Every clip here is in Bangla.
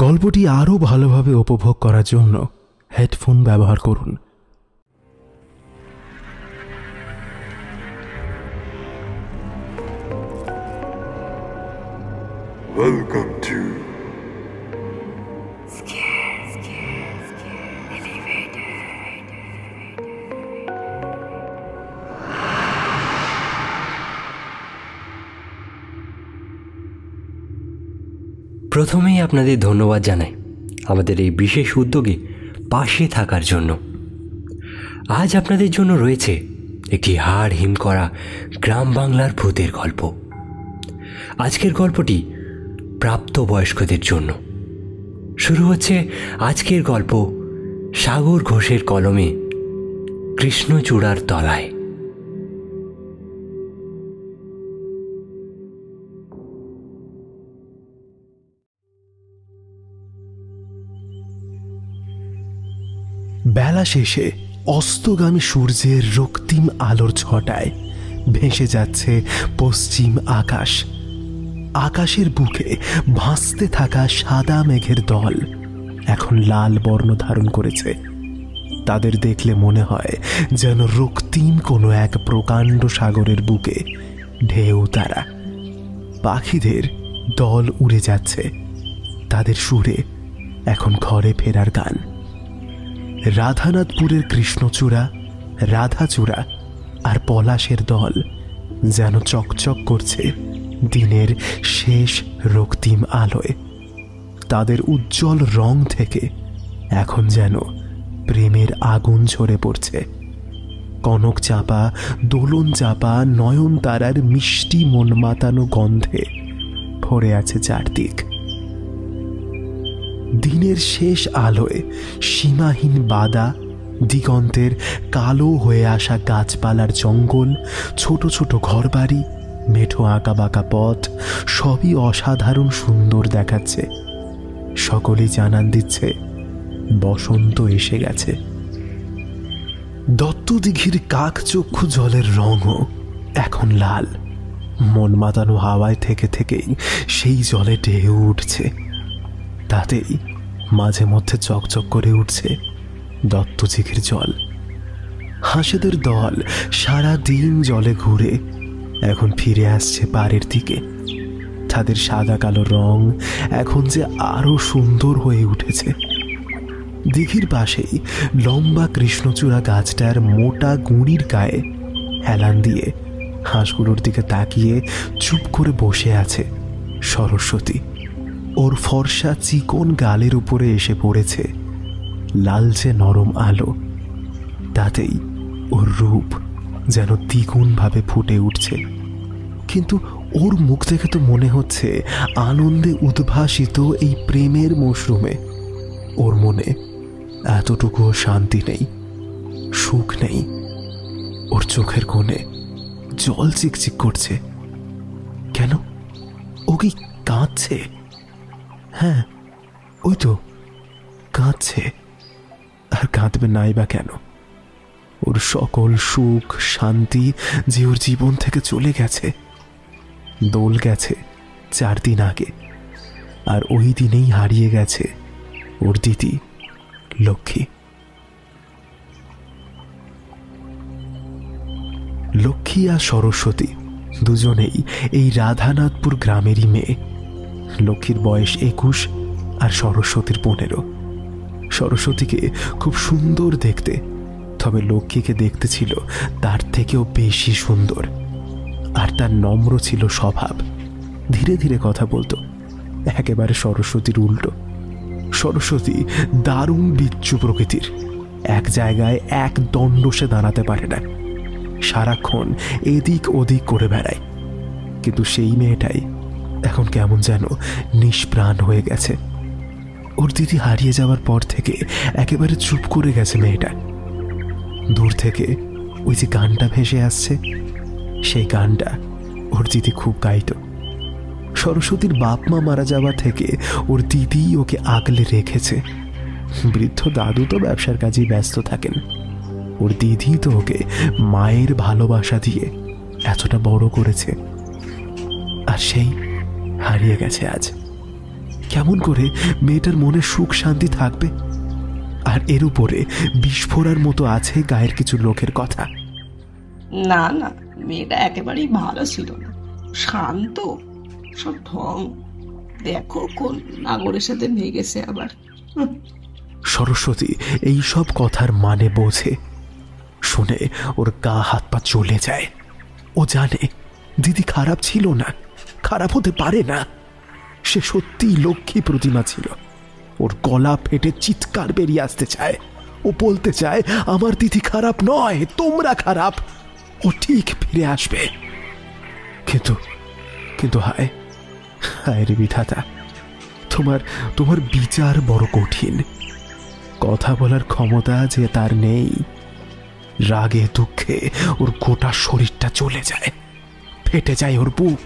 গল্পটি আরও ভালোভাবে উপভোগ করার জন্য হেডফোন ব্যবহার করুন। Welcome to প্রথমেই আপনাদের ধন্যবাদ জানাই আমাদের এই বিশেষ উদ্যোগে পাশে থাকার জন্য। আজ আপনাদের জন্য রয়েছে একটি হাড় হিম করা গ্রাম বাংলার ভূতের গল্প। আজকের গল্পটি প্রাপ্তবয়স্কদের জন্য। শুরু হচ্ছে আজকের গল্প সাগর ঘোষের কলমে কৃষ্ণচূড়ার তলায়। বেলা শেষে অস্তগামী সূর্যের রক্তিম আলোর ছটায় ভেসে যাচ্ছে পশ্চিম আকাশ। আকাশের বুকে ভাসতে থাকা সাদা মেঘের দল এখন লাল বর্ণ ধারণ করেছে। তাদের দেখলে মনে হয় যেন রক্তিম কোনো এক প্রকাণ্ড সাগরের বুকে ঢেউ তারা। পাখিদের দল উড়ে যাচ্ছে, তাদের সুরে এখন ঘরে ফেরার গান। রাধানাথপুরের কৃষ্ণচূড়া, রাধাচূড়া আর পলাশের দল যেন চকচক করছে দিনের শেষ রক্তিম আলোয়। তাদের উজ্জ্বল রং থেকে এখন যেন প্রেমের আগুন ঝরে পড়ছে। কনক চাপা, দোলন চাপা, নয়নতারার মিষ্টি মন মাতানো গন্ধে ভরে আছে চারদিক। দিনের শেষ আলোয় সীমাহীন বাদা, দিগন্তের কালো হয়ে আসা গাছপালার জঙ্গল, ছোট ছোট ঘরবাড়ি, মেঠো আঁকা বাঁকা পথ সবই অসাধারণ সুন্দর দেখাচ্ছে। সকলেই জানান দিচ্ছে বসন্ত এসে গেছে। দত্তদিঘির কাকচক্ষু জলের রঙও এখন লাল। মন মাতানো হাওয়ায় থেকে থেকেই সেই জলে ঢেউ উঠছে। তাতেই মাঝে মধ্যে চকচক করে উঠছে দত্তদিঘির জল। হাঁসেদের দল সারা দিন জলে ঘুরে এখন ফিরে আসছে পাড়ের দিকে। তাদের সাদা কালো রং এখন যে আরো সুন্দর হয়ে উঠেছে। দিঘির পাশেই লম্বা কৃষ্ণচূড়া গাছটার মোটা গুঁড়ির গায়ে হেলান দিয়ে হাঁসগুলোর দিকে তাকিয়ে চুপ করে বসে আছে সরস্বতী। ওর ফর্সা চিকন গালের উপরে এসে পড়েছে লালচে নরম আলো। তাতেই ওর রূপ যেন দ্বিগুণভাবে ফুটে উঠছে। কিন্তু ওর মুখ দেখে তো মনে হচ্ছে আনন্দে উদ্ভাসিত এই প্রেমের মশরুমে ওর মনে এতটুকুও শান্তি নেই, সুখ নেই। ওর চোখের কোণে জল চিকচিক করছে। কেন? ও কি কাঁদছে? হ্যাঁ, ওই তো কাঁদছে। আর কাঁদবে নাই বা কেন? ওর সকল সুখ শান্তি যে ওর জীবন থেকে চলে গেছে। দোল গেছে 4 দিন আগে, আর ওই দিনেই হারিয়ে গেছে ওর দিদি লক্ষ্মী। লক্ষ্মী আর সরস্বতী দুজনেই এই রাধানাথপুর গ্রামেরই মেয়ে। লক্ষ্মীর বয়স 21 আর সরস্বতীর 15। সরস্বতীকে খুব সুন্দর দেখতে, তবে লক্ষ্মীকে দেখতে ছিল তার থেকেও বেশি সুন্দর। আর তার নম্র ছিল স্বভাব, ধীরে ধীরে কথা বলতো, একেবারে সরস্বতীর উল্টো। সরস্বতী দারুণ বিচ্ছু প্রকৃতির, এক জায়গায় এক দণ্ড সে দাঁড়াতে পারে না, সারাক্ষণ এদিক ওদিক করে বেড়ায়। কিন্তু সেই মেয়েটাই এখন কেমন যেন নিষ্প্রাণ হয়ে গেছে। ওর দিদি হারিয়ে যাওয়ার পর থেকে একেবারে চুপ করে গেছে মেয়েটা। দূর থেকে ওই যে গানটা ভেসে আসছে, সেই গানটা ওর দিদি খুব গাইত। সরস্বতীর বাপ মা মারা যাওয়া থেকে ওর দিদি ওকে আগলে রেখেছে। বৃদ্ধ দাদু তো ব্যবসার কাজেই ব্যস্ত থাকেন, ওর দিদি তো ওকে মায়ের ভালোবাসা দিয়ে এতটা বড় করেছে। আর সেই হারিয়ে গেছে আজ। কেমন করে মেয়েটার মনে সুখ শান্তি থাকবে? আর এর উপরে বিস্ফোরার মতো আছে গায়ের কিছু লোকের কথা। না না, মেয়েটা একেবারেই ভালো ছিল না, শান্ত, সব ঢং। দেখো কোন নাগরের সাথে ভেগেছে আবার। সরস্বতী এই সব কথার মানে বোঝে। শুনে ওর গা হাত পা চলে যায়। ও জানে দিদি খারাপ ছিল না, খারাপ হতে পারে না। সে সত্যি লক্ষ্মী প্রতিমা ছিল। ওর গলা ফেটে চিৎকার বেরিয়ে আসতে চায়। ও বলতে চায়, আমার দিদি খারাপ নয়, তোমরা খারাপ, ও ঠিক ফিরে আসবে। কিন্তু কিন্তু হায় হায় রে বিধাতা, তোমার বিচার বড় কঠিন। কথা বলার ক্ষমতা যে তার নেই। রাগে দুঃখে ওর গোটা শরীরটা চলে যায়, ফেটে যায় ওর বুক,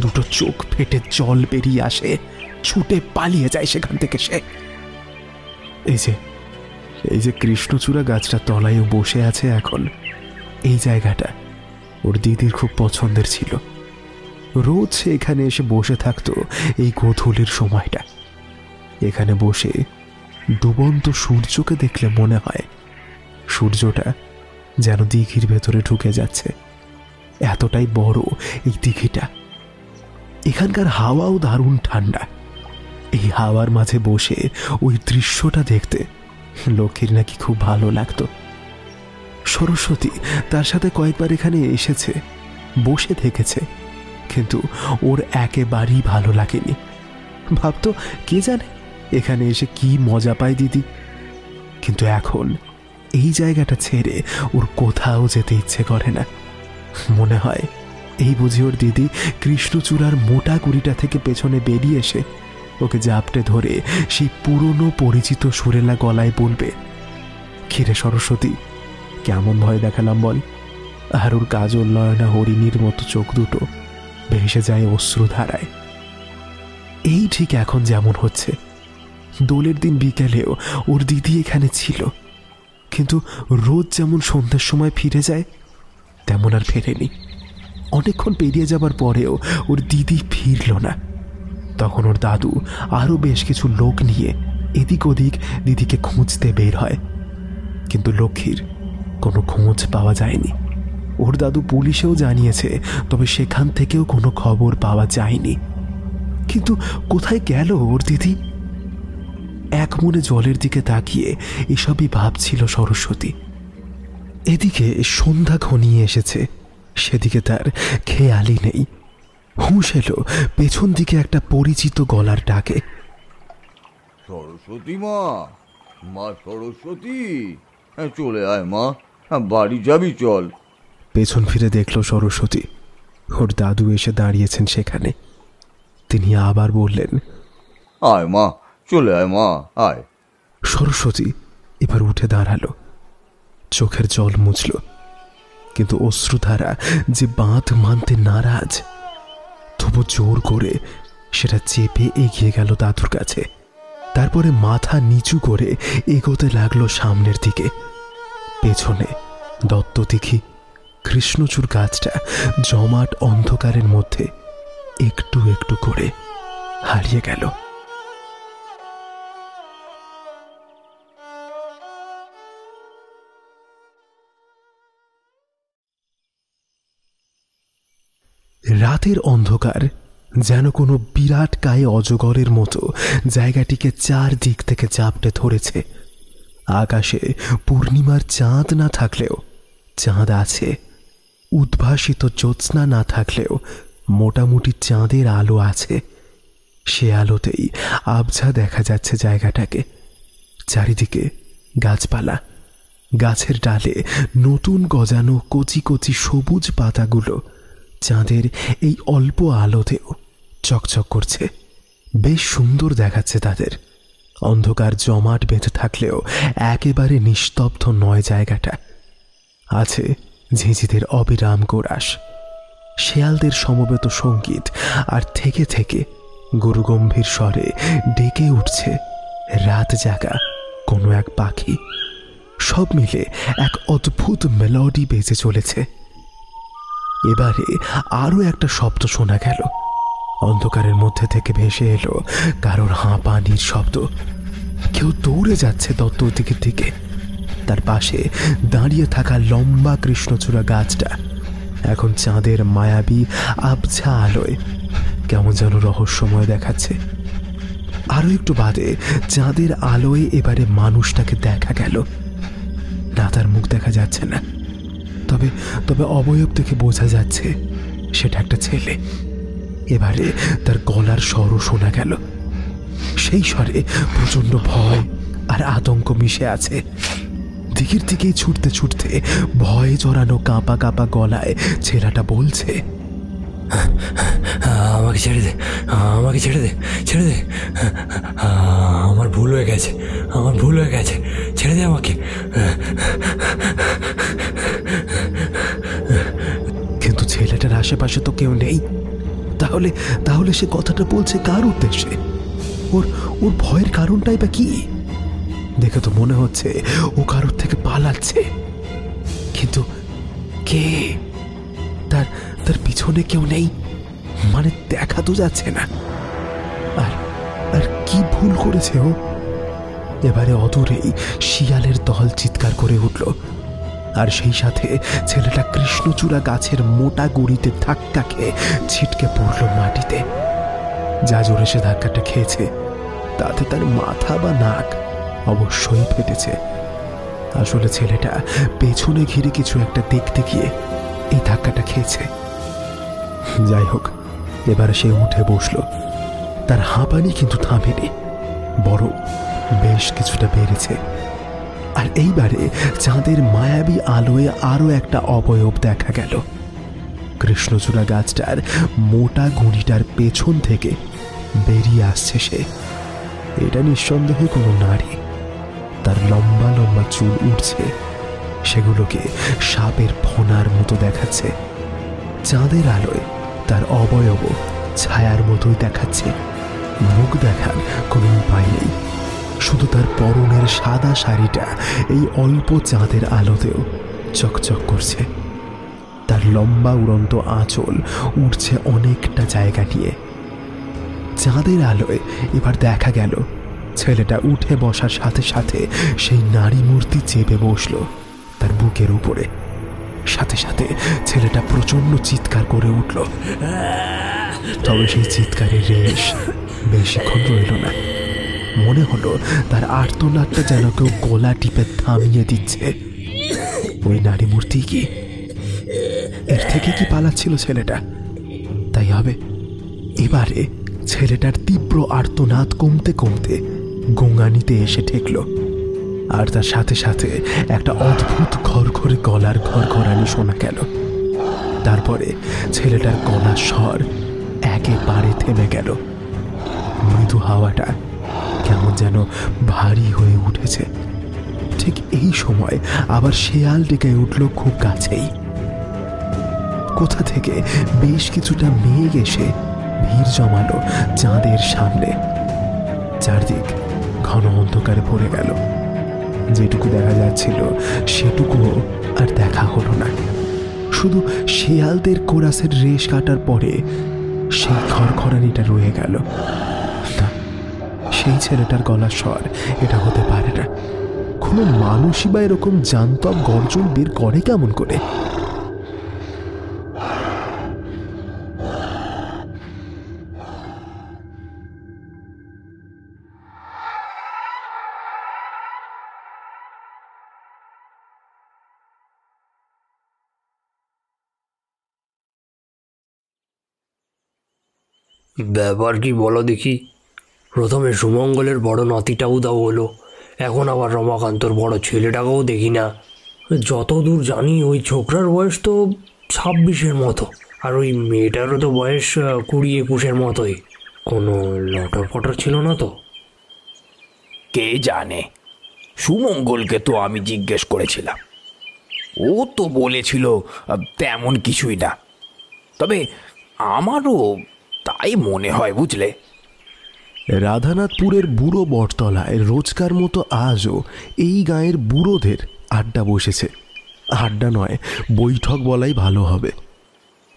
দুটো চোখ ফেটে জল বেরিয়ে আসে, ছুটে পালিয়ে যায় সেখান থেকে সে। এই যে কৃষ্ণচূড়া গাছটা তলায় বসে আছে এখন, এই জায়গাটা ওর দিদির খুব পছন্দের ছিল। রোজ সে এখানে এসে বসে থাকতো এই গোধূলির সময়টা। এখানে বসে ডুবন্ত সূর্যকে দেখলে মনে হয় সূর্যটা যেন দিঘির ভেতরে ঢুকে যাচ্ছে। এতটাই বড় এই দিঘিটা। এখানকার হাওয়াও দারুণ ঠান্ডা। এই হাওয়ার মাঝে বসে ওই দৃশ্যটা দেখতে লক্ষ্মীর নাকি খুব ভালো লাগতো। সরস্বতী তার সাথে কয়েকবার এখানে এসেছে, বসে থেকেছে, কিন্তু ওর একেবারেই ভালো লাগেনি। ভাবতো কে জানে এখানে এসে কি মজা পায় দিদি। কিন্তু এখন এই জায়গাটা ছেড়ে ওর কোথাও যেতে ইচ্ছে করে না। মনে হয় এই বুঝি ওর দিদি কৃষ্ণচূড়ার মোটা গুড়িটা থেকে পেছনে বেরিয়ে এসে ওকে জাপটে ধরে সেই পুরনো পরিচিত সুরেলা গলায় বলবে, কিরে সরস্বতী, কেমন ভয় দেখালাম বল? আর ওর কাজল নয়না হরিণীর মতো চোখ দুটো ভেসে যায় অশ্রুধারায়। এই ঠিক এখন যেমন হচ্ছে। দোলের দিন বিকেলেও ওর দিদি এখানে ছিল, কিন্তু রোজ যেমন সন্ধ্যার সময় ফিরে যায় তেমন আর ফেরেনি। অনেকক্ষণ পেরিয়ে যাবার পরেও ওর দিদি ফিরল না। তখন ওর দাদু আরো বেশ কিছু লোক নিয়ে এদিক ওদিক দিদিকে খুঁজতে বের হয়, কিন্তু লক্ষ্মীর কোনো খোঁজ পাওয়া যায়নি। ওর দাদু পুলিশেও জানিয়েছে, তবে সেখান থেকেও কোনো খবর পাওয়া যায়নি। কিন্তু কোথায় গেল ওর দিদি? এক মনে জলের দিকে তাকিয়ে এসবই ভাবছিল সরস্বতী। এদিকে সন্ধ্যা ঘনিয়ে এসেছে, সেদিকে তার খেয়ালই নেই। হুঁশ এলো পেছন দিকে একটা পরিচিত গলার ডাকে। সরস্বতী মা, মা সরস্বতী, চলে আয় মা, বাড়ি যাবি চল। পেছন ফিরে দেখল সরস্বতী, ওর দাদু এসে দাঁড়িয়েছেন সেখানে। তিনি আবার বললেন, আয় মা, চলে আয় মা, আয়। সরস্বতী এবার উঠে দাঁড়ালো, চোখের জল মুছল, কিন্তু অশ্রুধারা যে বাঁধ মানতে নারাজ, তবু জোর করে সেটা চেপে এগিয়ে গেল দাদুর কাছে। তারপরে মাথা নিচু করে এগোতে লাগলো সামনের দিকে। পেছনে দত্তদিঘি, কৃষ্ণচূড় গাছটা জমাট অন্ধকারের মধ্যে একটু একটু করে হারিয়ে গেল। রাতের অন্ধকার যেন কোনো বিরাট কায়ে অজগরের মতো জায়গাটিকে চারদিক থেকে চাপটে ধরেছে। আকাশে পূর্ণিমার চাঁদ না থাকলেও চাঁদ আছে, উদ্ভাসিত জ্যোৎস্না না থাকলেও মোটামুটি চাঁদের আলো আছে। সে আলোতেই আবছা দেখা যাচ্ছে জায়গাটাকে। চারিদিকে গাছপালা, গাছের ডালে নতুন গজানো কচি কচি সবুজ পাতাগুলো চাঁদের এই অল্প আলোতেও চকচক করছে। বেশ সুন্দর দেখাচ্ছে তাদের। অন্ধকার জমাট বেঁধে থাকলেও একেবারে নিস্তব্ধ নয় জায়গাটা। আছে ঝিঁঝিদের অবিরাম কোরাস, শেয়ালদের সমবেত সঙ্গীত, আর থেকে থেকে গুরুগম্ভীর স্বরে ডেকে উঠছে রাত জাগা কোনো এক পাখি। সব মিলে এক অদ্ভুত মেলোডি বেজে চলেছে। এবারে আরো একটা শব্দ শোনা গেল, অন্ধকারের মধ্যে থেকে ভেসে এলো কারোর হাঁপানির শব্দ। কেউ দৌড়ে যাচ্ছে দত্তর দিকের দিকে। তার পাশে দাঁড়িয়ে থাকা লম্বা কৃষ্ণচূড়া গাছটা এখন চাঁদের মায়াবী আবছা আলোয় কেমন যেন রহস্যময় দেখাচ্ছে। আরো একটু বাদে চাঁদের আলোয় এবারে মানুষটাকে দেখা গেল না। তার মুখ দেখা যাচ্ছে না, তবে তবে অবয়ব থেকে বোঝা যাচ্ছে সেটা একটা ছেলে। এবারে তার গলার স্বরও শোনা গেল। সেই স্বরে প্রচন্ড ভয় আর আতঙ্ক মিশে আছে। দিকের দিকেই ছুটতে ছুটতে ভয়ে জড়ানো কাঁপা কাঁপা গলায় ছেলেটা বলছে, আমাকে ছেড়ে দে, আমাকে ছেড়ে দে, ছেড়ে দে, আমার ভুল হয়ে গেছে, আমার ভুল হয়ে গেছে, ছেড়ে দে আমাকে। কিন্তু ছেলেটার আশেপাশে তো কেউ নেই। তাহলে তাহলে সে কথাটা বলছে কার উদ্দেশ্যে? ওর ওর ভয়ের কারণটাই বা কি? দেখে তো মনে হচ্ছে ও কারোর থেকে পালাচ্ছে, কিন্তু কে? তার তার পিছনে কেউ নেই, মানে দেখা তো যাচ্ছে না। আর আর কি ভুল করেছে ও? এবারে অদূরেই শিয়ালের দল চিৎকার করে উঠল, আর সেই সাথে ছেলেটা কৃষ্ণচূড়া গাছের মোটা গুড়িতে ধাক্কা খেয়ে ছিটকে পড়ল মাটিতে। যা জোরে সে ধাক্কাটা খেয়েছে তাতে তার মাথা বা নাক অবশ্যই ফেটেছে। আসলে ছেলেটা পেছনে ঘিরে কিছু একটা দেখতে গিয়ে এই ধাক্কাটা খেয়েছে। যাই হোক, এবার সে উঠে বসল। তার হাঁপানি কিন্তু থামেনি, বরং বেশ কিছুটা বেড়েছে। আর এইবারে চাঁদের মায়াবী আলোয় আরো একটা অবয়ব দেখা গেল। কৃষ্ণচূড়া গাছটার মোটা গুঁড়িটার পেছন থেকে বেরিয়ে আসছে সে। এটা নিঃসন্দেহে কোনো নারী। তার লম্বা লম্বা চুল উঠছে, সেগুলোকে সাপের ফণার মতো দেখাচ্ছে। চাঁদের আলোয় তার অবয়ব ছায়ার মতোই দেখাচ্ছে। মুখ দেখার কোনো উপায় নেই, শুধু তার পরনের সাদা শাড়িটা এই অল্প চাঁদের আলোতেও চকচক করছে। তার লম্বা উড়ন্ত আঁচল উঠছে অনেকটা জায়গা নিয়ে। চাঁদের আলোয় এবার দেখা গেল ছেলেটা উঠে বসার সাথে সাথে সেই নারী মূর্তি চেপে বসল তার বুকের উপরে। সাথে সাথে ছেলেটা প্রচন্ড চিৎকার করে উঠল। তবে সেই চিৎকারের রেশ বেশিক্ষণ রইল না। মনে হলো তার আর্তনাদটা যেন কেউ গলা টিপে থামিয়ে দিচ্ছে। ওই নারী মূর্তি কি? এর থেকে কি পালাচ্ছিল ছেলেটা? তাই হবে। এবারে ছেলেটার তীব্র আর্তনাদ কমতে কমতে গোঙানিতে এসে ঠেকল, আর তার সাথে সাথে একটা অদ্ভুত ঘরঘরে গলার ঘরঘরানি শোনা গেল। তারপরে ছেলেটার গলার স্বর একেবারে থেমে গেল। মৃদু হাওয়াটা কেমন যেন ভারী হয়ে উঠেছে। ঠিক এই সময় আবার শেয়াল ডেকে উঠল খুব কাছেই। কোথা থেকে বেশ কিছুটা মেঘ এসে ভিড় জমালো চাঁদের সামনে। চারদিক ঘন অন্ধকারে ভরে গেল। যেটুকু দেখা যাচ্ছিল সেটুকুও আর দেখা হলো না। শুধু শেয়ালদের কোরাসের রেশ কাটার পরে সেই খড়খড়ানিটা রয়ে গেল। না, সেই ছেলেটার গলার স্বর এটা হতে পারে না। কোনো মানুষই বা এরকম জান্তব গর্জন বের করে কেমন করে? ব্যাপার কি বলো দেখি? প্রথমে সুমঙ্গলের বড় নাতিটা উদাও হলো, এখন আবার রমাকান্তর বড় ছেলেটাকেও দেখি না। যতদূর জানি ওই ছোকরার বয়স তো 26-এর মতো, আর ওই মেয়েটারও তো বয়স 20-21-এর মতোই। কোনো লটর পটর ছিল না তো? কে জানে, সুমঙ্গলকে তো আমি জিজ্ঞেস করেছিলাম, ও তো বলেছিল তেমন কিছুই না। তবে আমারও তাই মনে হয়, বুঝলে। রাধানাথপুরের বুড়ো বটতলায় রোজকার মতো আজও এই গাঁয়ের বুড়োদের আড্ডা বসেছে। আড্ডা নয়, বৈঠক বলাই ভালো হবে।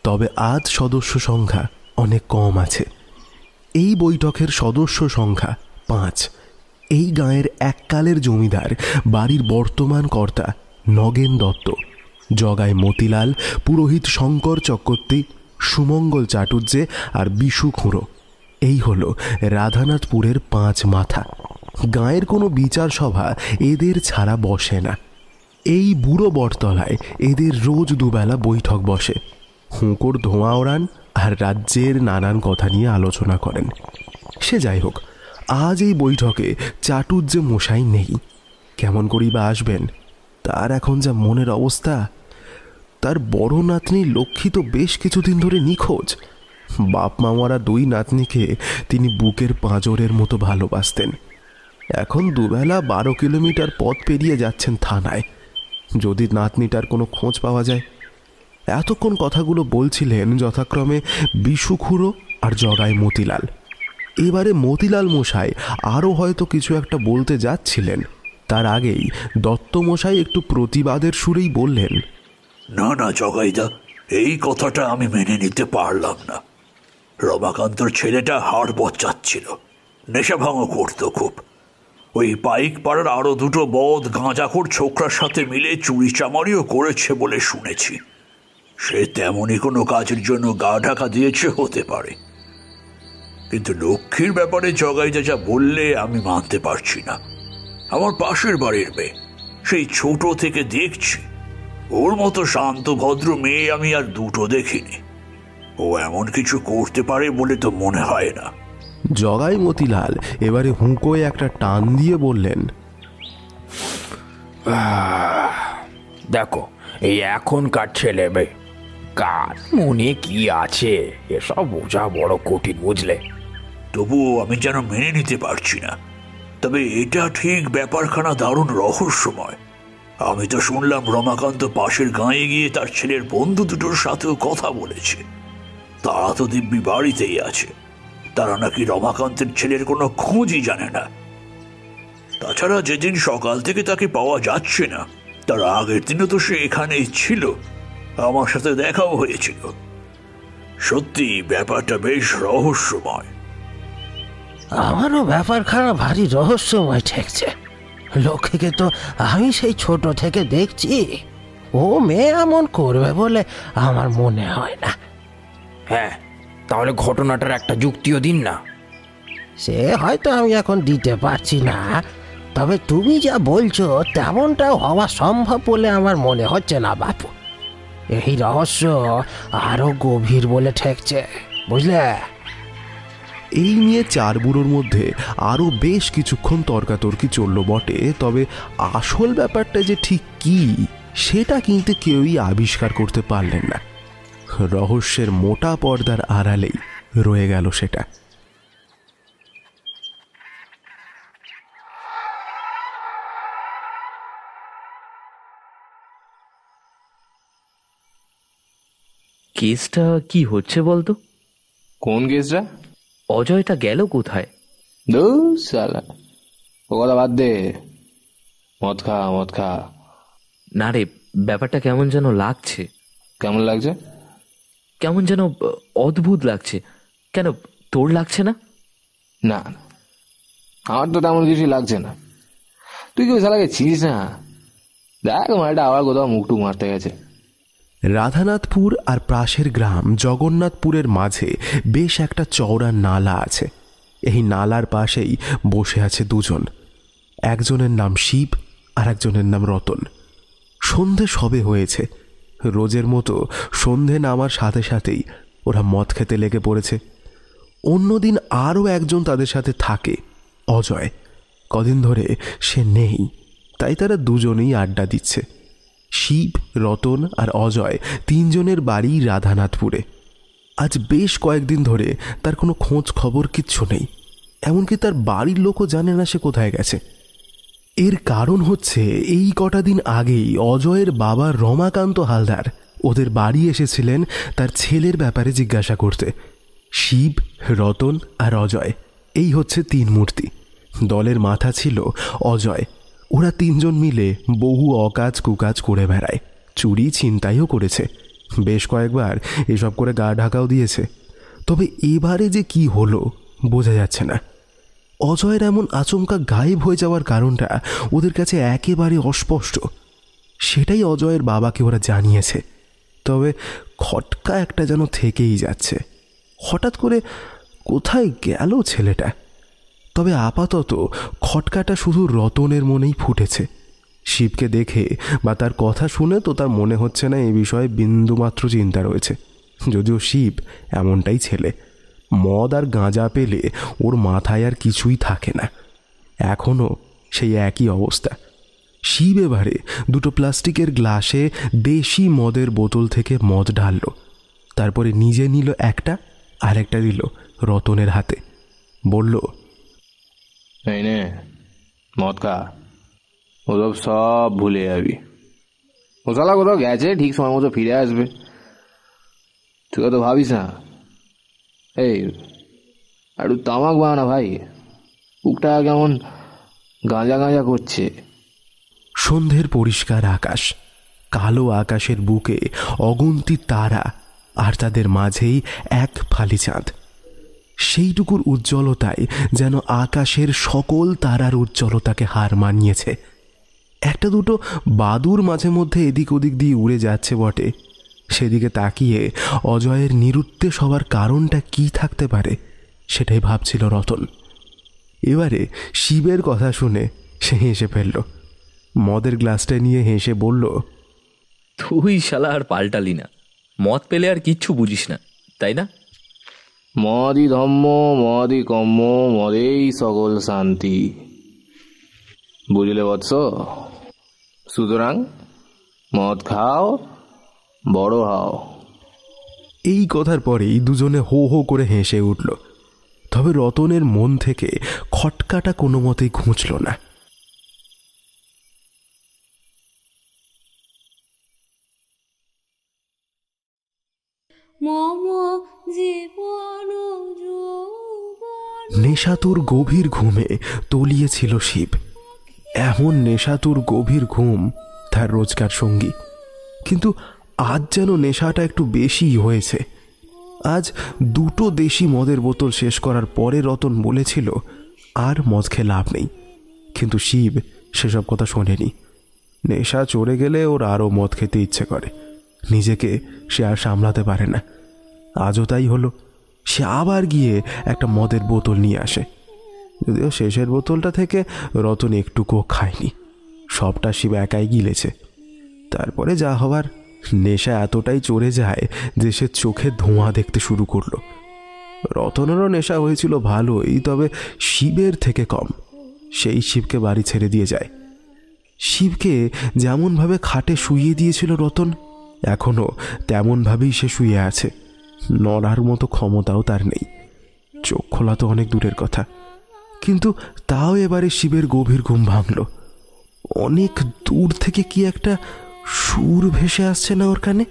তবে আজ সদস্য সংখ্যা অনেক কম আছে। এই বৈঠকের সদস্য সংখ্যা 5। এই গাঁয়ের এককালের জমিদার বাড়ির বর্তমান কর্তা নগেন দত্ত, জগাই মতিলাল, পুরোহিত শঙ্কর চক্রবর্তী, সুমঙ্গল চাটুর্যে আর বিশু খুঁড়ো, এই হল রাধানাথপুরের 5 মাথা। গাঁয়ের কোনো বিচার সভা এদের ছাড়া বসে না। এই বুড়ো বটতলায় এদের রোজ দুবেলা বৈঠক বসে। হুঁকোর ধোঁয়া ওড়ান আর রাজ্যের নানান কথা নিয়ে আলোচনা করেন। সে যাই হোক, আজ এই বৈঠকে চাটুর্যে মশাই নেই। কেমন করেই বা আসবেন? তার এখন যা মনের অবস্থা। তার বড় নাতনি লক্ষ্মী তো বেশ কিছুদিন ধরে নিখোঁজ। বাপ মামারা 2 নাতনিকে তিনি বুকের পাঁজরের মতো ভালোবাসতেন। এখন দুবেলা 12 কিলোমিটার পথ পেরিয়ে যাচ্ছেন থানায়, যদি নাতনিটার কোনো খোঁজ পাওয়া যায়। এতক্ষণ কথাগুলো বলছিলেন যথাক্রমে বিশু খুঁড়ো আর জগাই মতিলাল। এবারে মতিলাল মশাই আরও হয়তো কিছু একটা বলতে যাচ্ছিলেন, তার আগেই দত্ত মশাই একটু প্রতিবাদের সুরেই বললেন, না না জগাইদা, এই কথাটা আমি মেনে নিতে পারলাম না। রমাকান্তর ছেলেটা হাড় বচ্চাচ্ছিল, নেশাভাঙও করতো খুব। ওই পাইক পাড়ার আরো 2 বদ গাঁজাখোর ছোকরার সাথে মিলে চুরি চামারিও করেছে বলে শুনেছি। সে তেমনই কোনো কাজের জন্য গা ঢাকা দিয়েছে হতে পারে, কিন্তু লক্ষ্মীর ব্যাপারে জগাইদা যা বললে আমি মানতে পারছি না। আমার পাশের বাড়ির মেয়ে, সেই ছোট থেকে দেখছি। ওর মতো শান্ত ভদ্র মেয়ে আমি আর 2 দেখিনি। ও এমন কিছু করতে পারে বলে তো মনে হয় না। জগাই মতিলাল এবারে হুঁকোয় একটা টান দিয়ে বললেন, দেখো, এই এখনকার ছেলে মেয়ে কার মনে কি আছে এসব বোঝা বড় কঠিন, বুঝলে? তবুও আমি যেন মেনে নিতে পারছি না। তবে এটা ঠিক ব্যাপারখানা দারুণ রহস্যময়। আমি তো শুনলাম রমাকান্ত পাশের গাঁয়ে গিয়ে তার ছেলের বন্ধু 2টোর সাথেও কথা বলেছে। তারা তো দিব্যি বাড়িতেই আছে। তারা নাকি রমাকান্তের ছেলের কোনো খোঁজই জানে না। তাছাড়া যেদিন সকাল থেকে তাকে পাওয়া যাচ্ছে না, তার আগের দিনও তো সে এখানেই ছিল, আমার সাথে দেখাও হয়েছিল। সত্যি ব্যাপারটা বেশ রহস্যময়। আমারও ব্যাপারখানা ভারী রহস্যময় ঠেকছে। লক্ষ্মীকে তো আমি সেই ছোট থেকে দেখছি, ও মেয়ে এমন করবে বলে আমার মনে হয় না। হ্যাঁ, তাহলে ঘটনাটার একটা যুক্তিও দিন না। সে হয়তো আমি এখন দিতে পারছি না, তবে তুমি যা বলছো তেমনটাও হওয়া সম্ভব বলে আমার মনে হচ্ছে না বাপু। এই রহস্য আরো গভীর বলে ঠেকছে, বুঝলে? এই নিয়ে 4 বুড়োর মধ্যে আরও বেশ কিছুক্ষণ তর্কাতর্কি চলল বটে, তবে আসল ব্যাপারটা যে ঠিক কি সেটা কিন্তু কেউই আবিষ্কার করতে পারলেন না। রহস্যের মোটা পর্দার আড়ালেই রয়ে গেল সেটা। কেসটা কি হচ্ছে বলতো? কোন কেসটা? অজয়টা গেল কোথায়? সালা, ও কথা বাদ দে। মদ খা। না রে, ব্যাপারটা কেমন যেন লাগছে। কেমন লাগছে? কেমন যেন অদ্ভুত লাগছে। কেন, তোর লাগছে না? না, আমার তো তেমন কিছুই লাগছে না। তুই কি ওই শালাকে চিনিস না? দেখ, মালটা আবার কোথাও মুখটুক মারতে গেছে। রাধানাথপুর আর পাশের গ্রাম জগন্নাথপুরের মাঝে বেশ একটা চওড়া নালা আছে। এই নালার পাশেই বসে আছে 2 জন। একজনের নাম শিব আর একজনের নাম রতন। সন্ধে সবে হয়েছে। রোজের মতো সন্ধে নামার সাথে সাথেই ওরা মদ খেতে লেগে পড়েছে। অন্যদিন আরও একজন তাদের সাথে থাকে, অজয়। কদিন ধরে সে নেই, তাই তারা 2 জনেই আড্ডা দিচ্ছে। শিব, রতন আর অজয় 3 জনের বাড়ি রাধানাথপুরে। আজ বেশ কয়েকদিন ধরে তার কোনো খোঁজ খবর কিচ্ছু নেই। এমনকি তার বাড়ির লোকও জানে না সে কোথায় গেছে। এর কারণ হচ্ছে, এই কটা দিন আগেই অজয়ের বাবা রমাকান্ত হালদার ওদের বাড়ি এসেছিলেন তার ছেলের ব্যাপারে জিজ্ঞাসা করতে। শিব, রতন আর অজয়, এই হচ্ছে 3 মূর্তি। দলের মাথা ছিল অজয়। ওরা 3 জন মিলে বহু অকাজ কুকাজ করে বেড়ায়। চুরি ছিনতাইও করেছে, বেশ কয়েকবার এসব করে গা ঢাকাও দিয়েছে। তবে এবারে যে কি হলো বোঝা যাচ্ছে না। অজয়ের এমন আচমকা গায়েব হয়ে যাওয়ার কারণটা ওদের কাছে একেবারে অস্পষ্ট। সেটাই অজয়ের বাবাকে ওরা জানিয়েছে। তবে খটকা একটা যেন থেকেই যাচ্ছে। হঠাৎ করে কোথায় গেল ছেলেটা? তবে আপাতত খটকাটা শুধু রতনের মনেই ফুটেছে। শিবকে দেখে বা তার কথা শুনে তো তার মনে হচ্ছে না এই বিষয়ে বিন্দুমাত্র চিন্তা রয়েছে। যদিও শিব এমনটাই ছেলে, মদ আর গাঁজা পেলে ওর মাথায় আর কিছুই থাকে না। এখনও সেই একই অবস্থা। শিব এবারে দুটো প্লাস্টিকের গ্লাসে দেশি মদের বোতল থেকে মদ ঢালল, তারপরে নিজে নিল একটা, আরেকটা দিল রতনের হাতে, বলল, এই নে মদ খা, ওসব সব ভুলে যাবি। ও শালা কোথাও গেছে, ঠিক সময় মতো ফিরে আসবে। তুই তো ভাবিস না। এই একটু তামাক বানা ভাই, বুকটা কেমন গাঁজা গাঁজা করছে। সন্ধ্যের পরিষ্কার আকাশ, কালো আকাশের বুকে অগুন্তি তারা, আর তাদের মাঝেই এক ফালি চাঁদ। সেইটুকুর উজ্জ্বলতায় যেন আকাশের সকল তারার উজ্জ্বলতাকে হার মানিয়েছে। একটা দুটো বাদুর মাঝে মধ্যে এদিক ওদিক দিয়ে উড়ে যাচ্ছে বটে। সেদিকে তাকিয়ে অজয়ের নিরুদ্দেশ হওয়ার কারণটা কি থাকতে পারে সেটাই ভাবছিল রতন। এবারে শিবের কথা শুনে সে হেসে ফেলল। মদের গ্লাসটা নিয়ে হেসে বলল, তুই শালা আর পাল্টালি না, মদ পেলে আর কিচ্ছু বুঝিস না, তাই না? মদই ধম্ম, মদই কম্ম, মদেই সকল শান্তি, বুঝলে বৎস? সুতরাং মদ খাও, বড় হও। এই কথার পরেই দুজনে হো হো করে হেসে উঠল। তবে রতনের মন থেকে খটকাটা কোনো মতেই ঘুঁচল না। নেশাতুর গভীর ঘুমে তলিয়েছিল শিব। এমন নেশাতুর গভীর ঘুম তার রোজকার সঙ্গী, কিন্তু আজ যেন নেশাটা একটু বেশিই হয়েছে। আজ দুটো দেশি মদের বোতল শেষ করার পরে রতন বলেছিল আর মদ খেয়ে লাভ নেই, কিন্তু শিব সেসব কথা শোনেনি। নেশা চড়ে গেলে ওর আরও মদ খেতে ইচ্ছে করে, নিজেকে সে আর সামলাতে পারে না। আজও তাই হলো। সে আবার গিয়ে একটা মদের বোতল নিয়ে আসে, যদিও শেষের বোতলটা থেকে রতন একটুকুও খায়নি, সবটা শিব একাই গিলেছে। তারপরে যা হবার, নেশা এতটাই চড়ে যায় যে সে চোখে ধোঁয়া দেখতে শুরু করলো। রতনেরও নেশা হয়েছিল ভালোই, তবে শিবের থেকে কম। সেই শিবকে বাড়ি ছেড়ে দিয়ে যায়। শিবকে যেমনভাবে খাটে শুইয়ে দিয়েছিল রতন, এখনও তেমনভাবেই সে শুয়ে আছে। নড়ার মতো ক্ষমতাও তার নেই। চোখ খোলা তো অনেক দূরের কথা, কিন্তু তাও এবারে শিবের গভীর ঘুম ভাঙল। অনেক দূর থেকে কি একটা সুর ভেসে আসছে না ওর কানে?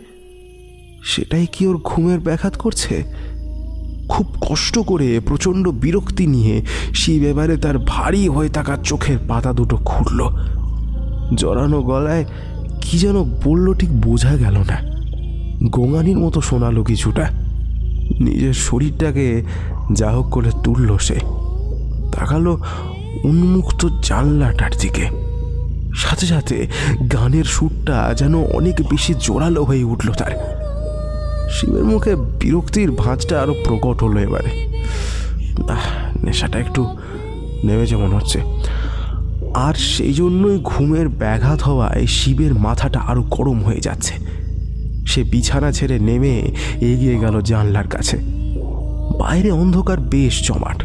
সেটাই কি ওর ঘুমের ব্যাঘাত করছে? খুব কষ্ট করে, প্রচণ্ড বিরক্তি নিয়ে শিব এবারে তার ভারী হয়ে থাকা চোখের পাতা দুটো খুলল। জড়ানো গলায় কি যেন বলল ঠিক বোঝা গেল না। গোঙানির মতো শোনালো কিছুটা। নিজের শরীরটাকে যা হোক করে তুলল সে। তাকালো উন্মুক্ত জানলাটার দিকে। সাথে সাথে গানের সুরটা যেন অনেক বেশি জোরালো হয়ে উঠল তার। শিবের মুখে বিরক্তির ভাঁজটা আরো প্রকট হলো এবারে। নেশাটা একটু নেমেছে মনে হচ্ছে। আর সেই জন্যই ঘুমের ব্যাঘাত হওয়ায় শিবের মাথাটা আরো গরম হয়ে যাচ্ছে। সে বিছানা ছেড়ে নেমে এগিয়ে গেল জানলার কাছে। বাইরে অন্ধকার বেশ জমাট।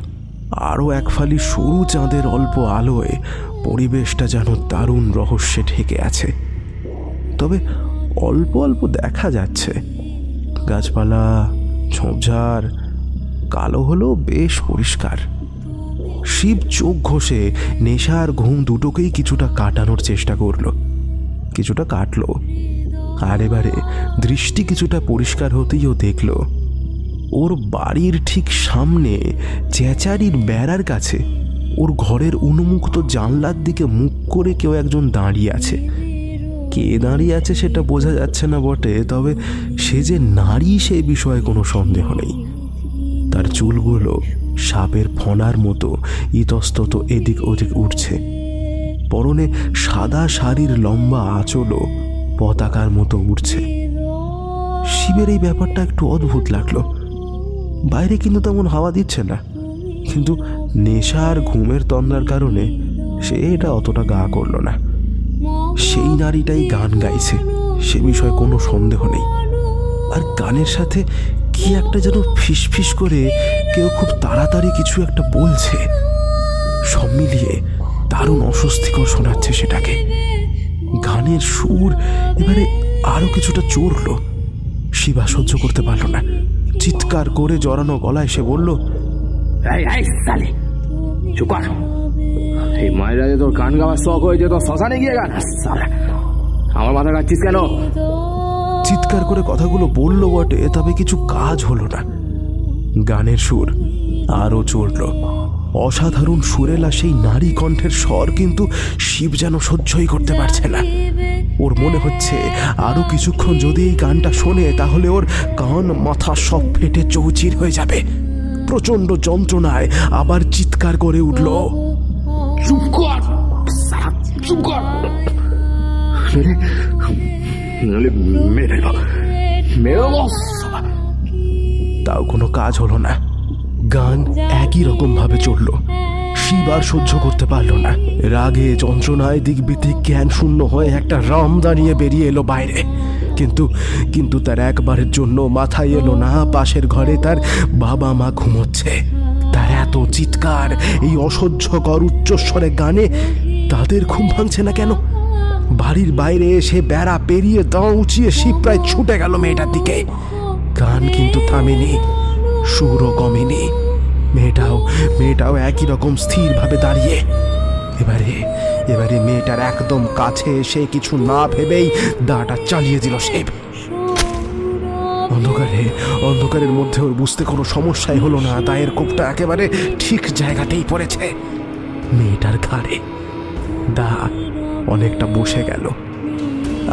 আরও এক ফালি সরু চাঁদের অল্প আলোয় পরিবেশটা যেন দারুণ রহস্যে ঢেকে আছে। তবে অল্প অল্প দেখা যাচ্ছে। গাছপালা, ঝোপঝাড় কালো হলেও বেশ পরিষ্কার। শিব চোখ ঘষে নেশা আর ঘুম দুটোকেই কিছুটা কাটানোর চেষ্টা করল। কিছুটা কাটল। আর এবারে দৃষ্টি কিছুটা পরিষ্কার হতেই ও দেখল ওর বাড়ির ঠিক সামনে চেঁচারির বেড়ার কাছে ওর ঘরের উন্মুক্ত জানলার দিকে মুখ করে কেউ একজন দাঁড়িয়ে আছে। কে দাঁড়িয়ে আছে সেটা বোঝা যাচ্ছে না বটে, তবে সে যে নারী সে বিষয়ে কোনো সন্দেহ নেই। চুলগুলো সাপের ফণার মতো ইতস্তত এদিক ওদিক উঠছে। পরনে সাদা শাড়ির লম্বা আঁচলও পতাকার মতো উঠছে। শিবের এই ব্যাপারটা একটু অদ্ভুত লাগলো। বাইরে কিন্তু তেমন হাওয়া দিচ্ছে না, কিন্তু নেশা আর ঘুমের তন্দ্রার কারণে সে এটা অতটা গা করল না। সেই নারীটাই গান গাইছে, সে বিষয়ে কোনো সন্দেহ নেই। আর গানের সাথে কি একটা যেন ফিসফিস করে কেউ খুব তাড়াতাড়ি কিছু একটা বলছে। সব মিলিয়ে দারুণ অস্বস্তিকর শোনাচ্ছে সেটাকে। গানের সুর এবারে আরো কিছুটা চড়ল। শিবা সহ্য করতে পারল না, চিৎকার করে জড়ানো গলায় সে বলল, এই মায়েরা যে তোর গান গাওয়ার শখ হয়েছে, তোর শ্মশানে গিয়ে গান আমার মাথা কাটছিস কেন? চিৎকার করে কথাগুলো বললো বটে, তবে কিছু কাজ হলো না। গানের সুর আরো চড়ল। অসাধারণ সুরেলা সেই নারী কণ্ঠের স্বর কিন্তু শিব যেন সহ্যই করতে পারছে না। ওর মনে হচ্ছে আরো কিছুক্ষণ যদি এই গানটা শোনে তাহলে ওর কান মাথা সব ফেটে চৌচির হয়ে যাবে। প্রচন্ড যন্ত্রণায় আবার চিৎকার করে উঠল, চুপ কর, চুপ কর, তাও কোনো কাজ হলো না। গান একই রকম ভাবে চলল। শিব আর সহ্য করতে পারল না। রাগে যন্ত্রণায় দিক বিদিক জ্ঞান শূন্য হয়ে একটা রাম দাঁড়িয়ে বেরিয়ে এলো বাইরে। কিন্তু তার একবারের জন্য মাথায় এলো না পাশের ঘরে তার বাবা মা ঘুমোচ্ছে। তার এত চিৎকার, এই অসহ্যকর উচ্চস্বরে গানে তাদের ঘুম ভাঙছে না কেন? বাড়ির বাইরে এসে বেড়া পেরিয়ে দাঁ উঁচিয়ে শিব প্রায় ছুটে গেল মেয়েটার দিকে। গান কিন্তু থামেনি, সুরও কমেনি। মেয়েটাও একই রকম স্থিরভাবে দাঁড়িয়ে। এবারে মেয়েটার একদম কাছে এসে কিছু না ভেবেই দাটা চালিয়ে দিল শিব। অন্ধকারের মধ্যে ওর বুঝতে কোনো সমস্যাই হলো না, দায়ের কোপটা একেবারে ঠিক জায়গাতেই পড়েছে, মেয়েটার ঘাড়ে। দা অনেকটা বসে গেল।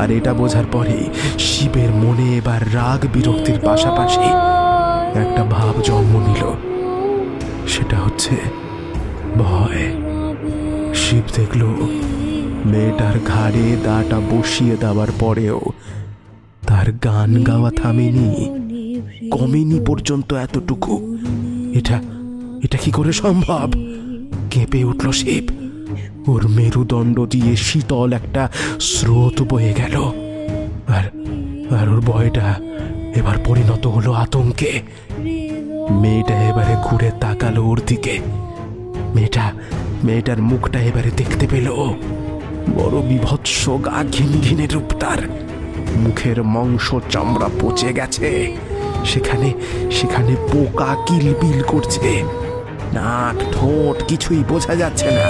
আর এটা বোঝার পরেই শিবের মনে এবার রাগ বিরক্তির পাশাপাশি একটা ভাব জন্ম নিল, সেটা হচ্ছে ভয়। শিব দেখল মেয়েটার ঘাড়ে দাটা বসিয়ে দেওয়ার পরেও তার গান গাওয়া থামেনি, কমেনি পর্যন্ত এতটুকু। এটা কি করে সম্ভব? কেঁপে উঠল শিব। ওর মেরুদণ্ড দিয়ে শীতল একটা স্রোত বয়ে গেল। আর ওর ভয়টা এবার পরিণত হলো আতঙ্কে। মেয়েটা এবারে ঘুরে তাকালো ওর দিকে। মেয়েটার মুখটা এবারে দেখতে পেল। বড় বিভৎস গা ঘিনঘিনে রূপ তার। মুখের মাংস চামড়া পচে গেছে, সেখানে পোকা কিলবিল করছে। নাক ঠোঁট কিছুই বোঝা যাচ্ছে না।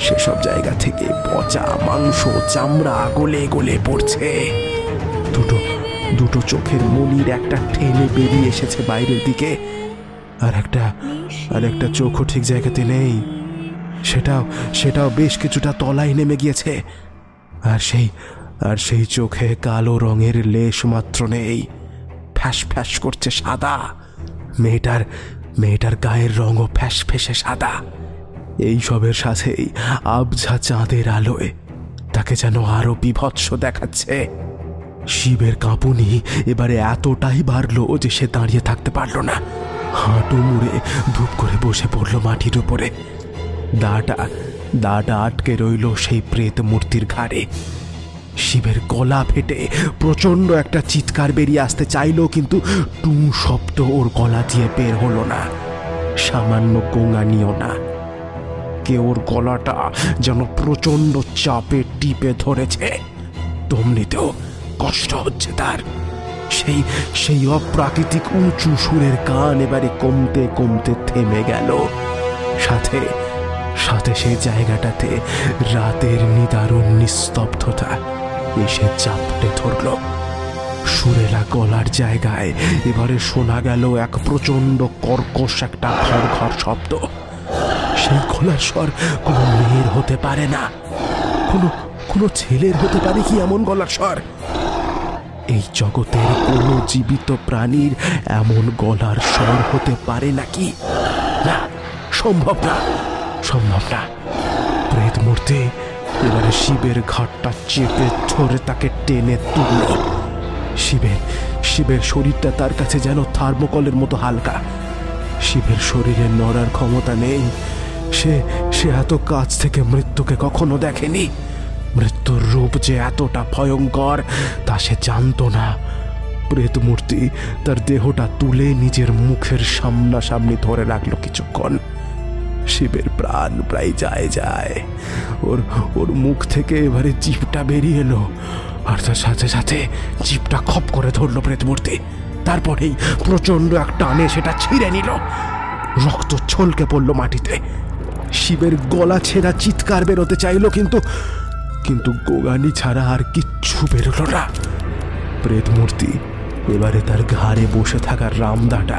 সেসব জায়গা থেকে পচা মাংস চামড়া গলে গলে পড়ছে। দুটো চোখের মনির একটা ঠেলে বেরিয়ে এসেছে বাইরের দিকে, আর একটা চোখও ঠিক জায়গাতে নেই। সেটাও বেশ কিছুটা তলায় নেমে গিয়েছে। আর সেই চোখে কালো রঙের লেশ মাত্র নেই। ফ্যাস ফ্যাস করছে সাদা। মেয়েটার গায়ের রঙও ফ্যাস ফেসে সাদা। এই সবের সাথেই আবঝা চাঁদের আলোয় তাকে যেন আরো বিভৎস দেখাচ্ছে। শিবের কাঁপুনি এবারে এতটাই বাড়লো যে সে দাঁড়িয়ে থাকতে পারল না। হাঁটু মুড়ে ধূপ করে বসে পড়ল মাটির উপরে। দাটা আটকে রইল সেই প্রেত মূর্তির ঘাড়ে। শিবের গলা ফেটে প্রচন্ড একটা চিৎকার বেরিয়ে আসতে চাইলো, কিন্তু টু শব্দ ওর গলা দিয়ে বের হলো না, সামান্য গোঙানিও না। কেউ ওর গলাটা যেন প্রচন্ড চাপে টিপে ধরেছে। দম নিতেও কষ্ট হচ্ছে তার। সেই অপ্রাকৃতিক উঁচু সুরের গান এবারে কমতে কমতে থেমে গেল। সাথে সেই জায়গাটাতে রাতের নিদারুণ নিস্তব্ধতা এসে চাপটে ধরল। সুরেলা গলার জায়গায় এবারে শোনা গেল এক প্রচন্ড কর্কশ একটা ঘর শব্দ। সেই গলার স্বর কোনো মেয়ের হতে পারে না, কোনো ছেলের হতে পারে কি এমন গলার স্বর? এই জগতের কোনো জীবিত প্রাণীর এমন গলার স্বর হতে পারে নাকি? না, সম্ভব না, সম্ভব না। প্রেত মূর্তি এবারে শিবের ঘাটটা চেপে ধরে তাকে টেনে তুলল। শিবের শরীরটা তার কাছে যেন থার্মোকলের মতো হালকা। শিবের শরীরে নড়ার ক্ষমতা নেই। সে এত কাছ থেকে মৃত্যুকে কখনো দেখেনি। মৃত্যুর রূপ যে এতটা ভয়ঙ্কর তা সে জানত না। প্রেত মূর্তি তার দেহটা তুলে নিজের মুখের সামনাসামনি ধরে রাখলো কিছুক্ষণ। শিবের প্রাণ প্রায় যায়। ওর মুখ থেকে এবারে জিভটা বেরিয়ে এলো, আর তার সাথে সাথে জিভটা খপ করে ধরলো প্রেত মূর্তি। তারপরেই প্রচন্ড এক টানে সেটা ছিঁড়ে নিল। রক্ত ছলকে পড়লো মাটিতে। শিবের গলা ছেঁড়া চিৎকার বেরোতে চাইল, কিন্তু গোগানি ছাড়া আর কিচ্ছু বেরোলো না। প্রেত মূর্তি এবারে তার ঘাড়ে বসে থাকা রামদাটা